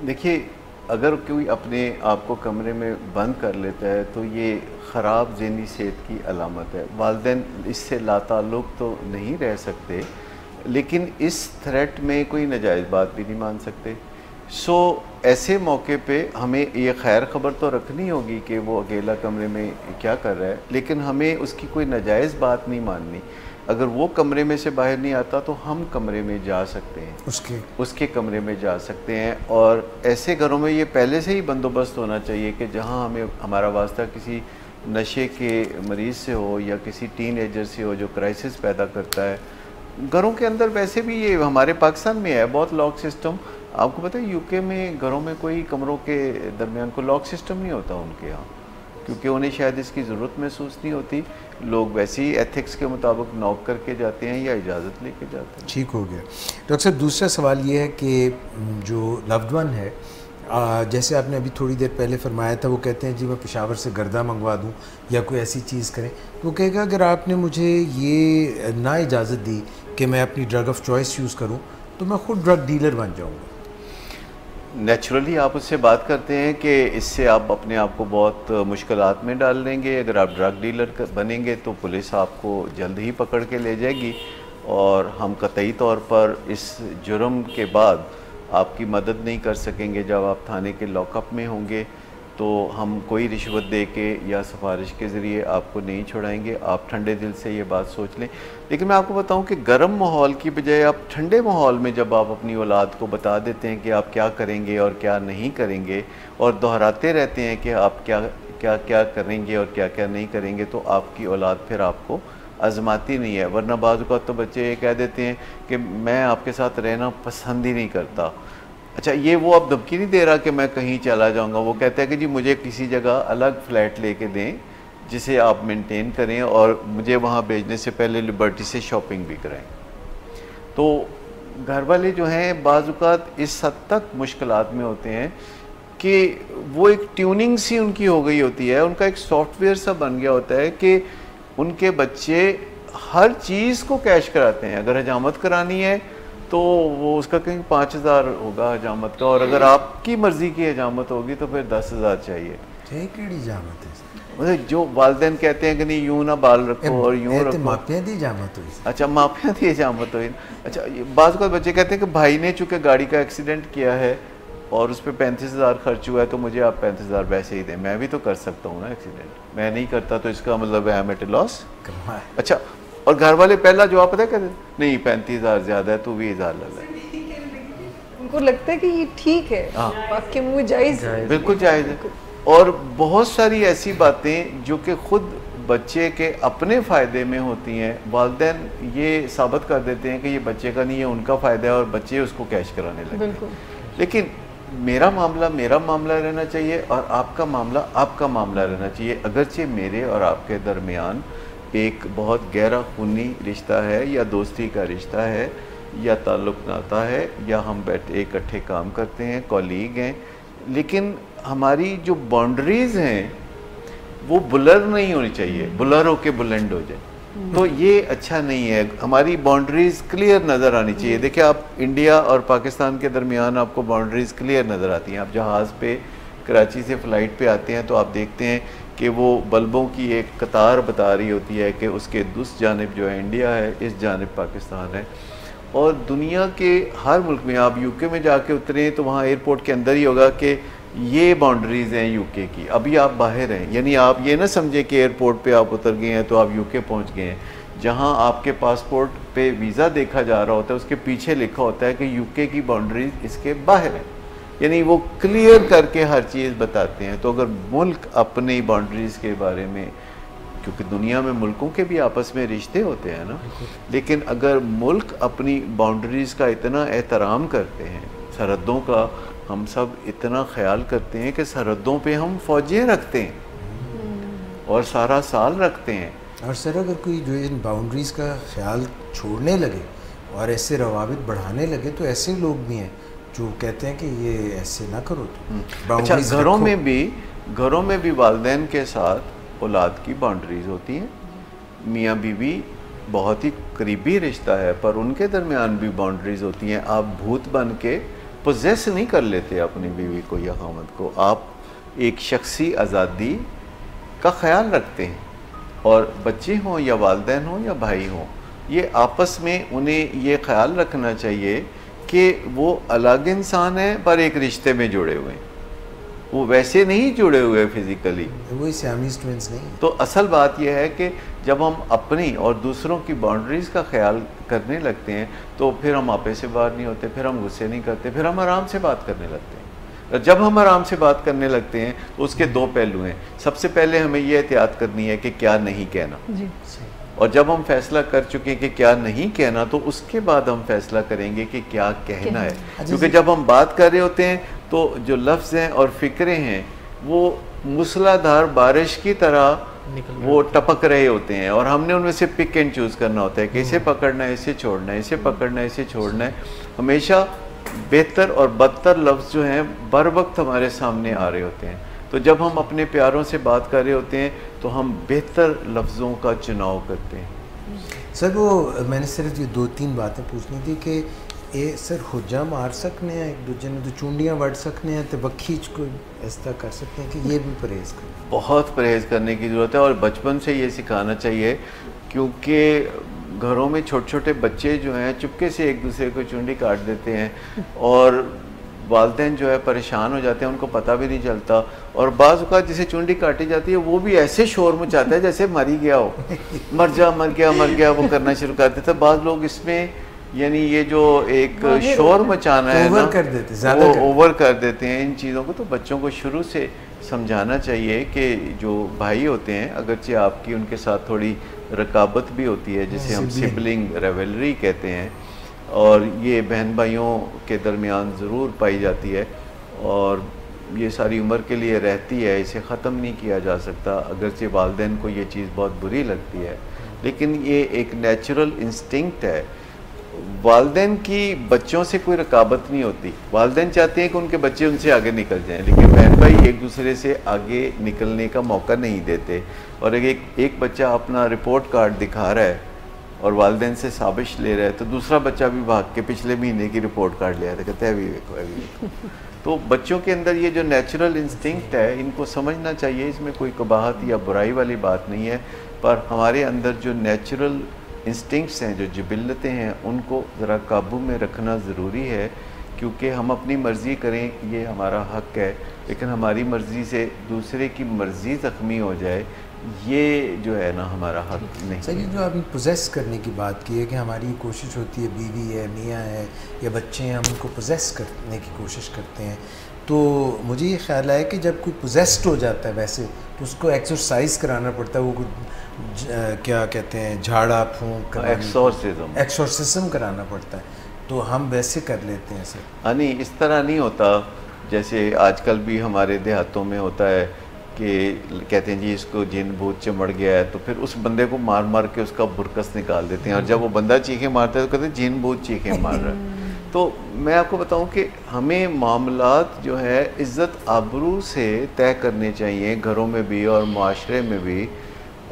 देखिए, अगर कोई अपने आप को कमरे में बंद कर लेता है तो ये ख़राब ज़हनी सेहत की अलामत है। वालिदैन इससे लाताल्लुक़ तो नहीं रह सकते, लेकिन इस थ्रेट में कोई नाजायज़ बात भी नहीं मान सकते। सो ऐसे मौके पे हमें ये खैर ख़बर तो रखनी होगी कि वो अकेला कमरे में क्या कर रहा है, लेकिन हमें उसकी कोई नाजायज़ बात नहीं माननी। अगर वो कमरे में से बाहर नहीं आता तो हम कमरे में जा सकते हैं, उसके कमरे में जा सकते हैं। और ऐसे घरों में ये पहले से ही बंदोबस्त होना चाहिए कि जहां हमें हमारा वास्ता किसी नशे के मरीज़ से हो या किसी टीनेजर से हो जो क्राइसिस पैदा करता है। घरों के अंदर वैसे भी ये हमारे पाकिस्तान में है बहुत लॉक सिस्टम। आपको पता है यूके में घरों में कोई कमरों के दरमियान कोई लॉक सिस्टम नहीं होता उनके यहाँ, क्योंकि उन्हें शायद इसकी ज़रूरत महसूस नहीं होती। लोग वैसे ही एथिक्स के मुताबिक नॉक करके जाते हैं या इजाज़त लेके जाते हैं। ठीक हो गया। डॉक्टर साहब, दूसरा सवाल ये है कि जो लव्ड वन है, जैसे आपने अभी थोड़ी देर पहले फरमाया था, वो कहते हैं जी मैं पेशावर से गर्दा मंगवा दूं या कोई ऐसी चीज़ करें, तो वो कहेगा अगर आपने मुझे ये ना इजाज़त दी कि मैं अपनी ड्रग ऑफ चॉइस यूज़ करूं तो मैं खुद ड्रग डीलर बन जाऊँगा। नेचुरली आप उससे बात करते हैं कि इससे आप अपने आप को बहुत मुश्किलात में डाल लेंगे। अगर आप ड्रग डीलर बनेंगे तो पुलिस आपको जल्द ही पकड़ के ले जाएगी और हम कतई तौर पर इस जुर्म के बाद आपकी मदद नहीं कर सकेंगे। जब आप थाने के लॉकअप में होंगे तो हम कोई रिश्वत दे के या सिफारिश के ज़रिए आपको नहीं छुड़ाएंगे। आप ठंडे दिल से ये बात सोच लें। लेकिन मैं आपको बताऊं कि गर्म माहौल की बजाय आप ठंडे माहौल में जब आप अपनी औलाद को बता देते हैं कि आप क्या करेंगे और क्या नहीं करेंगे और दोहराते रहते हैं कि आप क्या क्या क्या करेंगे और क्या क्या नहीं करेंगे, तो आपकी औलाद फिर आपको आजमाती नहीं है। वरना बाज़ औक़ात तो बच्चे ये कह देते हैं कि मैं आपके साथ रहना पसंद ही नहीं करता। अच्छा, ये वो अब धमकी नहीं दे रहा कि मैं कहीं चला जाऊंगा, वो कहता है कि जी मुझे किसी जगह अलग फ्लैट लेके दें जिसे आप मेंटेन करें और मुझे वहाँ भेजने से पहले लिबर्टी से शॉपिंग भी कराएं। तो घर वाले जो हैं बाज़ औक़ात इस हद तक मुश्किलात में होते हैं कि वो एक ट्यूनिंग सी उनकी हो गई होती है, उनका एक सॉफ्टवेयर सा बन गया होता है कि उनके बच्चे हर चीज़ को कैश कराते हैं। अगर हजामत करानी है तो वो उसका कहीं 5,000 होगा हजामत का, और अगर आपकी मर्ज़ी की हजामत होगी तो फिर 10,000 चाहिए। हजामत है मतलब जो वालिदैन कहते हैं कि नहीं यूँ ना बाल रखो और यूँ रखो। मापिया दी हजामत हुई। अच्छा, मापिया दी हजामत हुई। अच्छा, बाज़ को बच्चे कहते हैं कि भाई ने चूँकि गाड़ी का एक्सीडेंट किया है और उस पर 35,000 खर्च हुआ है तो मुझे आप 35,000 वैसे ही दें। मैं भी तो कर सकता हूँ ना एक्सीडेंट, मैं नहीं करता तो इसका मतलब है एट लॉस। अच्छा, और घर वाले पहला जवाब पता है कहते नहीं 35,000 ज़्यादा है, तो 20,000 लग रहा है। उनको लगता है कि ये ठीक है, आपके मुँह जायज़ है, बिल्कुल जायज़ है। और बहुत सारी ऐसी बातें जो कि खुद बच्चे के अपने फ़ायदे में होती हैं, वालिदैन ये साबित कर देते हैं कि ये बच्चे का नहीं है, उनका फ़ायदा है और बच्चे उसको कैश कराने लगते हैं। लेकिन मेरा मामला रहना चाहिए और आपका मामला रहना चाहिए। अगरचे मेरे और आपके दरमियान एक बहुत गहरा खूनी रिश्ता है या दोस्ती का रिश्ता है या ताल्लुक़ नाता है या हम बैठे इकट्ठे काम करते हैं, कॉलीग हैं, लेकिन हमारी जो बाउंड्रीज़ हैं वो बुलर नहीं होनी चाहिए, बुलर होके बुलंद हो जाए। तो ये अच्छा नहीं है। हमारी बाउंड्रीज क्लियर नज़र आनी चाहिए। देखिए आप इंडिया और पाकिस्तान के दरमियान आपको बाउंड्रीज क्लियर नज़र आती हैं। आप जहाज़ पे कराची से फ़्लाइट पे आते हैं तो आप देखते हैं कि वो बल्बों की एक कतार बता रही होती है कि उसके दूसरी जानिब जो है इंडिया है, इस जानिब पाकिस्तान है। और दुनिया के हर मुल्क में, आप यूके में जाके उतरे तो वहाँ एयरपोर्ट के अंदर ही होगा कि ये बाउंड्रीज़ हैं यूके की, अभी आप बाहर हैं। यानी आप ये ना समझें कि एयरपोर्ट पे आप उतर गए हैं तो आप यूके पहुँच गए हैं। जहाँ आपके पासपोर्ट पे वीज़ा देखा जा रहा होता है उसके पीछे लिखा होता है कि यूके की बाउंड्रीज इसके बाहर है। यानी वो क्लियर करके हर चीज़ बताते हैं। तो अगर मुल्क अपनी बाउंड्रीज़ के बारे में, क्योंकि दुनिया में मुल्कों के भी आपस में रिश्ते होते हैं ना, लेकिन अगर मुल्क अपनी बाउंड्रीज़ का इतना एहतराम करते हैं, सरहदों का हम सब इतना ख्याल करते हैं कि सरहदों पे हम फ़ौजियाँ रखते हैं और सारा साल रखते हैं। और सर अगर कोई जो इन बाउंड्रीज़ का ख्याल छोड़ने लगे और ऐसे रवाबित बढ़ाने लगे तो ऐसे लोग भी हैं जो कहते हैं कि ये ऐसे ना करो। तो अच्छा, घरों में भी वालिदैन के साथ औलाद की बाउंड्रीज होती हैं। मियाँ बीवी बहुत ही करीबी रिश्ता है पर उनके दरमियान भी बाउंड्रीज होती हैं। आप भूत बन के पोजेस नहीं कर लेते अपनी बीवी को या खामद को, आप एक शख्सी आज़ादी का ख्याल रखते हैं। और बच्चे हों या वालिदैन हों या भाई हों, ये आपस में उन्हें ये ख्याल रखना चाहिए कि वो अलग इंसान है पर एक रिश्ते में जुड़े हुए हैं। वो वैसे नहीं जुड़े हुए फिज़िकली, वही सियामीज़ ट्विंस नहीं। तो असल बात यह है कि जब हम अपनी और दूसरों की बाउंड्रीज़ का ख्याल करने लगते हैं तो फिर हम आपे से बाहर नहीं होते, फिर हम गुस्से नहीं करते, फिर हम आराम से बात करने लगते हैं। और जब हम आराम से बात करने लगते हैं तो उसके दो पहलू हैं। सबसे पहले हमें ये एहतियात करनी है कि क्या नहीं कहना जी। और जब हम फैसला कर चुके हैं कि क्या नहीं कहना तो उसके बाद हम फैसला करेंगे कि क्या कहना है। क्योंकि जब हम बात कर रहे होते हैं तो जो लफ्ज़ हैं और फ़िक्रें हैं वो मूसलाधार बारिश की तरह वो टपक रहे होते हैं और हमने उनमें से पिक एंड चूज़ करना होता है कि इसे पकड़ना है, इसे छोड़ना है, इसे पकड़ना है, इसे छोड़ना है। हमेशा बेहतर और बदतर लफ्ज़ जो हैं बर वक्त हमारे सामने आ रहे होते हैं। तो जब हम अपने प्यारों से बात कर रहे होते हैं तो हम बेहतर लफ्ज़ों का चुनाव करते हैं। सर वो मैंने सिर्फ ये 2-3 बातें पूछनी थी कि ये सर हुज्जा मार सकने हैं एक दूसरे ने, तो चूंडियाँ वड़ सकने हैं, तो बखीच को ऐसा कर सकते हैं कि ये भी परहेज़ करें। बहुत परहेज़ करने की ज़रूरत है और बचपन से ये सिखाना चाहिए, क्योंकि घरों में छोटे छोटे बच्चे जो हैं चुपके से एक दूसरे को चुंडी काट देते हैं और वालिदैन जो है परेशान हो जाते हैं, उनको पता भी नहीं चलता। और बाज़ औक़ात जिसे चुंडी काटी जाती है वो भी ऐसे शोर मचाता है जैसे मर ही गया हो, मर गया वो करना शुरू कर देता है। बाज़ लोग इसमें यानी ये जो एक शोर मचाना है ना, वो ओवर कर देते हैं इन चीज़ों को। तो बच्चों को शुरू से समझाना चाहिए कि जो भाई होते हैं, अगरचे आपकी उनके साथ थोड़ी रकाबत भी होती है जिसे हम सिबलिंग रेवलरी कहते हैं, और ये बहन भाइयों के दरमियान ज़रूर पाई जाती है और ये सारी उम्र के लिए रहती है, इसे ख़त्म नहीं किया जा सकता। अगरचे वालिदैन को ये चीज़ बहुत बुरी लगती है, लेकिन ये एक नेचुरल इंस्टिंक्ट है। वालिदैन की बच्चों से कोई रकाबत नहीं होती। वालिदैन चाहते हैं कि उनके बच्चे उनसे आगे निकल जाएं, लेकिन बहन भाई एक दूसरे से आगे निकलने का मौका नहीं देते। और एक बच्चा अपना रिपोर्ट कार्ड दिखा रहा है और वालिदैन से साबिश ले रहा है तो दूसरा बच्चा भी भाग के पिछले महीने की रिपोर्ट कार्ड ले आया था, कहते हैं अभी देखो। तो बच्चों के अंदर ये जो नेचुरल इंस्टिंक्ट है इनको समझना चाहिए, इसमें कोई कबाहत या बुराई वाली बात नहीं है, पर हमारे अंदर जो नेचुरल इंस्टिंक्ट्स हैं, जो जिबिल्लतें हैं, उनको ज़रा काबू में रखना ज़रूरी है। क्योंकि हम अपनी मर्ज़ी करें ये हमारा हक़ है, लेकिन हमारी मर्ज़ी से दूसरे की मर्ज़ी ज़ख्मी हो जाए ये जो है ना हमारा हक़ नहीं। सर ये जो आपने पोजेस करने की बात की है कि हमारी कोशिश होती है, बीवी है, मियाँ है या बच्चे हैं, हम उनको पोजेस करने की कोशिश करते हैं, तो मुझे ये ख्याल है कि जब कोई पोजेस्ड हो जाता है वैसे तो उसको एक्सरसाइज कराना पड़ता है, वो क्या कहते हैं झाड़ा फूंक एक्सोर्सिज्म कराना पड़ता है, तो हम वैसे कर लेते हैं सर। नहीं, इस तरह नहीं होता जैसे आजकल भी हमारे देहातों में होता है कि कहते हैं जी इसको जिन भूत चिमड़ गया है, तो फिर उस बंदे को मार मार के उसका बुरकस निकाल देते हैं और जब वो बंदा चीखें मारता है तो कहते हैं जिन भूत चीखें मार रहा है। तो मैं आपको बताऊं कि हमें मामलात जो है इज़्ज़त आबरू से तय करने चाहिए, घरों में भी और माशरे में भी।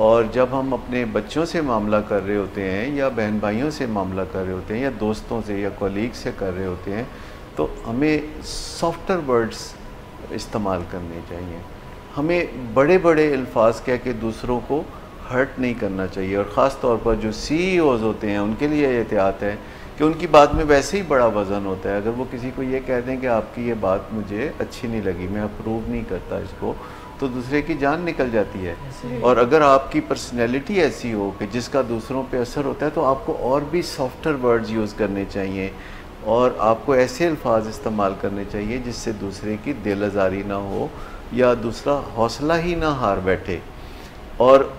और जब हम अपने बच्चों से मामला कर रहे होते हैं या बहन भाइयों से मामला कर रहे होते हैं या दोस्तों से या कॉलीग से कर रहे होते हैं तो हमें सॉफ्टर वर्ड्स इस्तेमाल करने चाहिए। हमें बड़े बड़े अल्फाज कह के दूसरों को हर्ट नहीं करना चाहिए। और ख़ास तौर पर जो CEOs होते हैं उनके लिए एहतियात है कि उनकी बात में वैसे ही बड़ा वज़न होता है। अगर वो किसी को ये कह दें कि आपकी ये बात मुझे अच्छी नहीं लगी, मैं अप्रूव नहीं करता इसको, तो दूसरे की जान निकल जाती है। और अगर आपकी पर्सनैलिटी ऐसी हो कि जिसका दूसरों पे असर होता है तो आपको और भी सॉफ्टर वर्ड्स यूज़ करने चाहिए और आपको ऐसे अल्फाज इस्तेमाल करने चाहिए जिससे दूसरे की दिल आज़ारी ना हो या दूसरा हौसला ही ना हार बैठे। और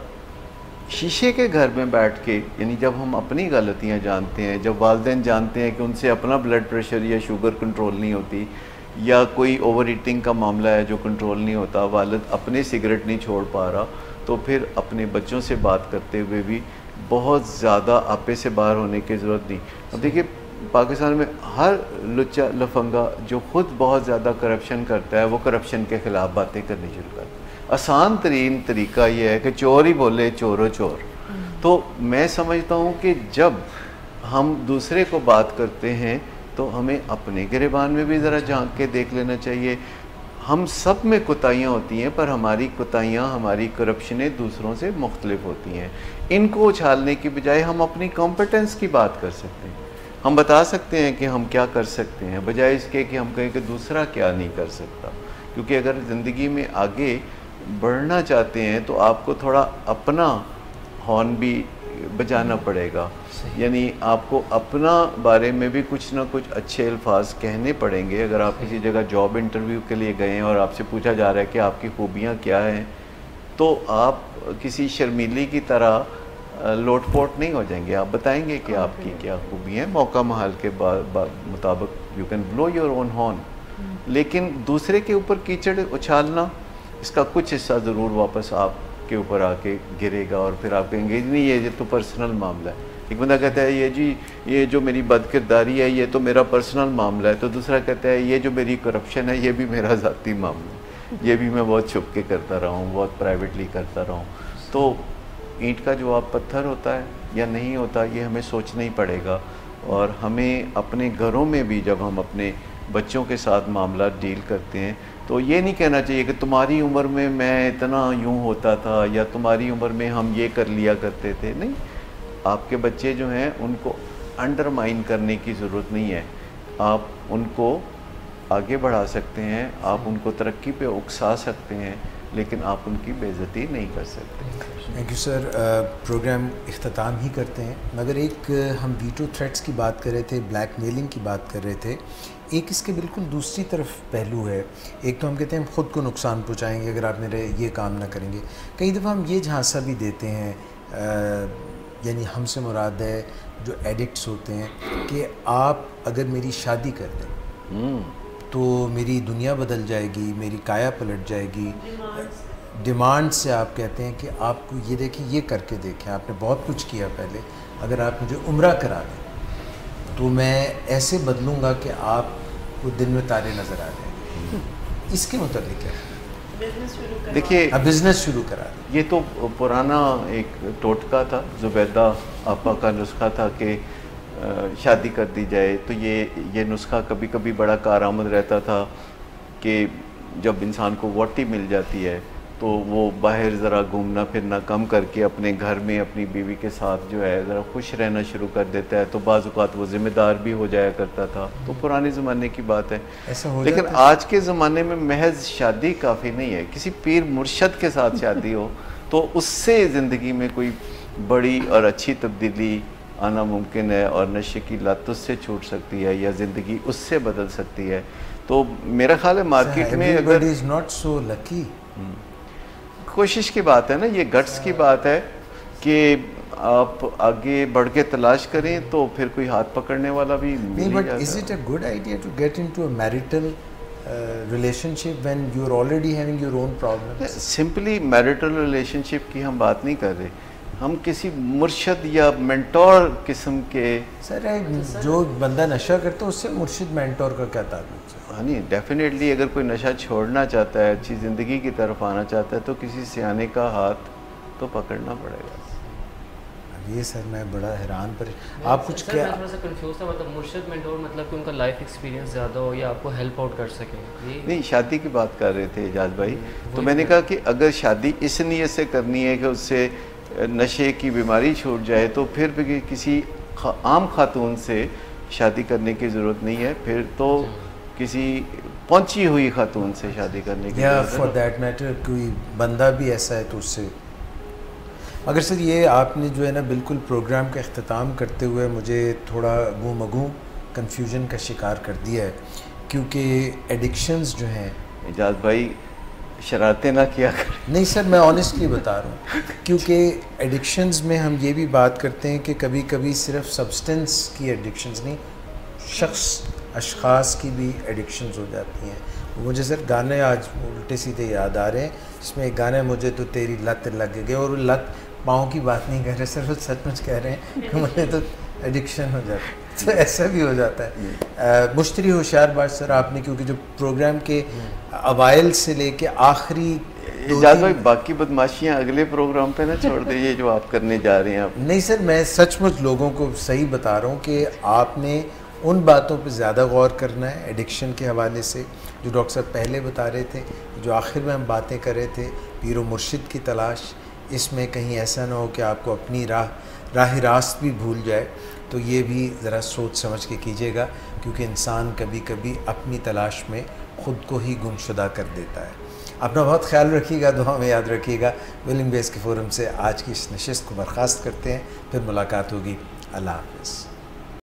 शीशे के घर में बैठ के, यानी जब हम अपनी गलतियां जानते हैं, जब वालिदैन जानते हैं कि उनसे अपना ब्लड प्रेशर या शुगर कंट्रोल नहीं होती या कोई ओवर ईटिंग का मामला है जो कंट्रोल नहीं होता, वालिद अपने सिगरेट नहीं छोड़ पा रहा, तो फिर अपने बच्चों से बात करते हुए भी बहुत ज़्यादा आपे से बाहर होने की ज़रूरत नहीं। अब देखिए पाकिस्तान में हर लुच्चा लफंगा जो ख़ुद बहुत ज़्यादा करप्शन करता है वो करप्शन के ख़िलाफ़ बातें करनी शुरू करता है। आसान तरीन तरीका ये है कि चोर ही बोले चोरो चोर। तो मैं समझता हूँ कि जब हम दूसरे को बात करते हैं तो हमें अपने गिरेबान में भी ज़रा झांक के देख लेना चाहिए। हम सब में कोताहियाँ होती हैं पर हमारी कोताहियाँ, हमारी करप्शनें दूसरों से मुख्तलिफ होती हैं। इनको उछालने की बजाय हम अपनी कॉम्पिटेंस की बात कर सकते हैं। हम बता सकते हैं कि हम क्या कर सकते हैं बजाय इसके कि हम कहें कि दूसरा क्या नहीं कर सकता। क्योंकि अगर ज़िंदगी में आगे बढ़ना चाहते हैं तो आपको थोड़ा अपना हॉर्न भी बजाना पड़ेगा, यानी आपको अपना बारे में भी कुछ ना कुछ अच्छे अल्फाज कहने पड़ेंगे। अगर आप किसी जगह जॉब इंटरव्यू के लिए गए हैं और आपसे पूछा जा रहा है कि आपकी खूबियाँ क्या हैं, तो आप किसी शर्मीली की तरह लोटपोट नहीं हो जाएंगे। आप बताएंगे कि आपकी क्या खूबी है, मौका महल के मुताबिक you can blow your own horn. लेकिन दूसरे के ऊपर कीचड़ उछालना, इसका कुछ हिस्सा ज़रूर वापस आपके ऊपर आके गिरेगा और फिर आप कहेंगे नहीं ये तो पर्सनल मामला है। एक बंदा कहता है ये जो मेरी बदकिरदारी है ये तो मेरा पर्सनल मामला है, तो दूसरा कहता है ये जो मेरी करप्शन है ये भी मेरा ज़ाती मामला है, ये भी मैं बहुत छुप के करता रहा हूँ, बहुत प्राइवेटली करता रहा हूँ। तो ईंट का जवाब पत्थर होता है या नहीं होता, ये हमें सोचना ही पड़ेगा। और हमें अपने घरों में भी जब हम अपने बच्चों के साथ मामला डील करते हैं तो ये नहीं कहना चाहिए कि तुम्हारी उम्र में मैं इतना यूँ होता था या तुम्हारी उम्र में हम ये कर लिया करते थे। नहीं, आपके बच्चे जो हैं उनको अंडरमाइन करने की ज़रूरत नहीं है। आप उनको आगे बढ़ा सकते हैं, आप उनको तरक्की पे उकसा सकते हैं, लेकिन आप उनकी बेइज्जती नहीं कर सकते। Thank you sir. प्रोग्राम इख्तिताम ही करते हैं, मगर एक हम वीटो थ्रेट्स की बात कर रहे थे, ब्लैकमेलिंग की बात कर रहे थे, एक इसके बिल्कुल दूसरी तरफ पहलू है। एक तो हम कहते हैं हम ख़ुद को नुकसान पहुंचाएंगे अगर आप मेरे ये काम ना करेंगे। कई दफ़ा हम ये झांसा भी देते हैं, यानी हमसे मुराद है जो एडिक्ट्स होते हैं, कि आप अगर मेरी शादी कर दें तो मेरी दुनिया बदल जाएगी, मेरी काया पलट जाएगी। डिमांड से आप कहते हैं कि आपको ये देखिए, ये करके देखें, आपने बहुत कुछ किया पहले, अगर आप मुझे उम्रा करा दें तो मैं ऐसे बदलूँगा कि आपको दिन में तारे नज़र आ जाएंगे। इसके मुताबिक क्या? देखिए, अब बिज़नेस शुरू करा दें। ये तो पुराना एक टोटका था, ज़ुबैदा आपा का नुस्खा था कि शादी कर दी जाए। तो ये नुस्खा कभी कभी बड़ा कारआमद रहता था कि जब इंसान को वोटी मिल जाती है तो वो बाहर ज़रा घूमना फिरना कम करके अपने घर में अपनी बीवी के साथ जो है ज़रा खुश रहना शुरू कर देता है, तो बाज़ औक़ात वो ज़िम्मेदार भी हो जाया करता था। तो पुराने ज़माने की बात है। ऐसा हो लेकिन आज के ज़माने में महज शादी काफ़ी नहीं है, किसी पीर मुर्शद के साथ शादी हो तो उससे ज़िंदगी में कोई बड़ी और अच्छी तब्दीली आना मुमकिन है और नशे की लत उससे छूट सकती है या ज़िंदगी उससे बदल सकती है। तो मेरा ख्याल है मार्केट में अगर इज़ नॉट सो लकी, कोशिश की बात है ना, ये गट्स की बात है कि आप आगे बढ़ के तलाश करें तो फिर कोई हाथ पकड़ने वाला भी मिल नहीं। But is it a good idea to get into a marital relationship when you are already having your own problems? Simply marital relationship की हम बात नहीं कर रहे, हम किसी मुर्शद या मेंटोर किस्म के। सर जो बंदा नशा करता है उससे मुर्शिद मेंटोर का क्या ताल्लुक है? हाँ नहीं, डेफिनेटली अगर कोई नशा छोड़ना चाहता है, अच्छी ज़िंदगी की तरफ आना चाहता है तो किसी सियाने का हाथ तो पकड़ना पड़ेगा। अब ये सर मैं बड़ा हैरान पर आप कुछ क्या मैं थोड़ा सा कंफ्यूज था, मतलब मुर्शिद मेंटोर मतलब कि उनका लाइफ एक्सपीरियंस ज़्यादा हो या आपको हेल्प आउट कर सके, ये नहीं, शादी की बात कर रहे थे एजाज भाई, तो मैंने कहा कि अगर शादी इस नीयत से करनी है कि उससे नशे की बीमारी छूट जाए तो फिर भी किसी आम खातून से शादी करने की ज़रूरत नहीं है, फिर तो किसी पहुंची हुई खातून से शादी करने की या ज़रूरत है। फॉर दैट मैटर कोई बंदा भी ऐसा है तो उससे। मगर सर ये आपने जो है ना बिल्कुल प्रोग्राम का अख्ताम करते हुए मुझे थोड़ा गुमगू कन्फ्यूजन का शिकार कर दिया है, क्योंकि एडिक्शंस जो हैं एजाज भाई शरारतें ना किया करें। नहीं सर मैं ऑनेस्टली बता रहा हूँ, क्योंकि एडिक्शंस में हम ये भी बात करते हैं कि कभी कभी सिर्फ सब्सटेंस की एडिक्शंस नहीं, शख्स अशख़ास की भी एडिक्शंस हो जाती हैं। मुझे सर गाने आज उल्टे सीधे याद आ रहे हैं, इसमें एक गाना है मुझे तो तेरी लत लग गई, और लत पाँव की बात नहीं कर रहे सर, वो सचमुच कह रहे हैं कि मुझे तो एडिक्शन हो जाता है, तो ऐसा भी हो जाता है। मुश्तरी होशियार बात सर आपने, क्योंकि जो प्रोग्राम के अवाइल से लेके आखिरी एजाज भाई बाकी बदमाशियाँ अगले प्रोग्राम पे ना छोड़ दीजिए जो आप करने जा रहे हैं आप। नहीं सर मैं सचमुच लोगों को सही बता रहा हूँ कि आपने उन बातों पे ज़्यादा गौर करना है एडिक्शन के हवाले से जो डॉक्टर साहब पहले बता रहे थे, जो आखिर में हम बातें कर रहे थे, पीर व मुर्शिद की तलाश, इसमें कहीं ऐसा ना हो कि आपको अपनी राह रास्त भी भूल जाए, तो ये भी ज़रा सोच समझ के कीजिएगा, क्योंकि इंसान कभी कभी अपनी तलाश में ख़ुद को ही गुमशुदा कर देता है। अपना बहुत ख्याल रखिएगा, दुआ में याद रखिएगा। विलियम बेस के फोरम से आज की इस नशिस्त को बर्खास्त करते हैं, फिर मुलाकात होगी। अल्लाह हाफ़िज़।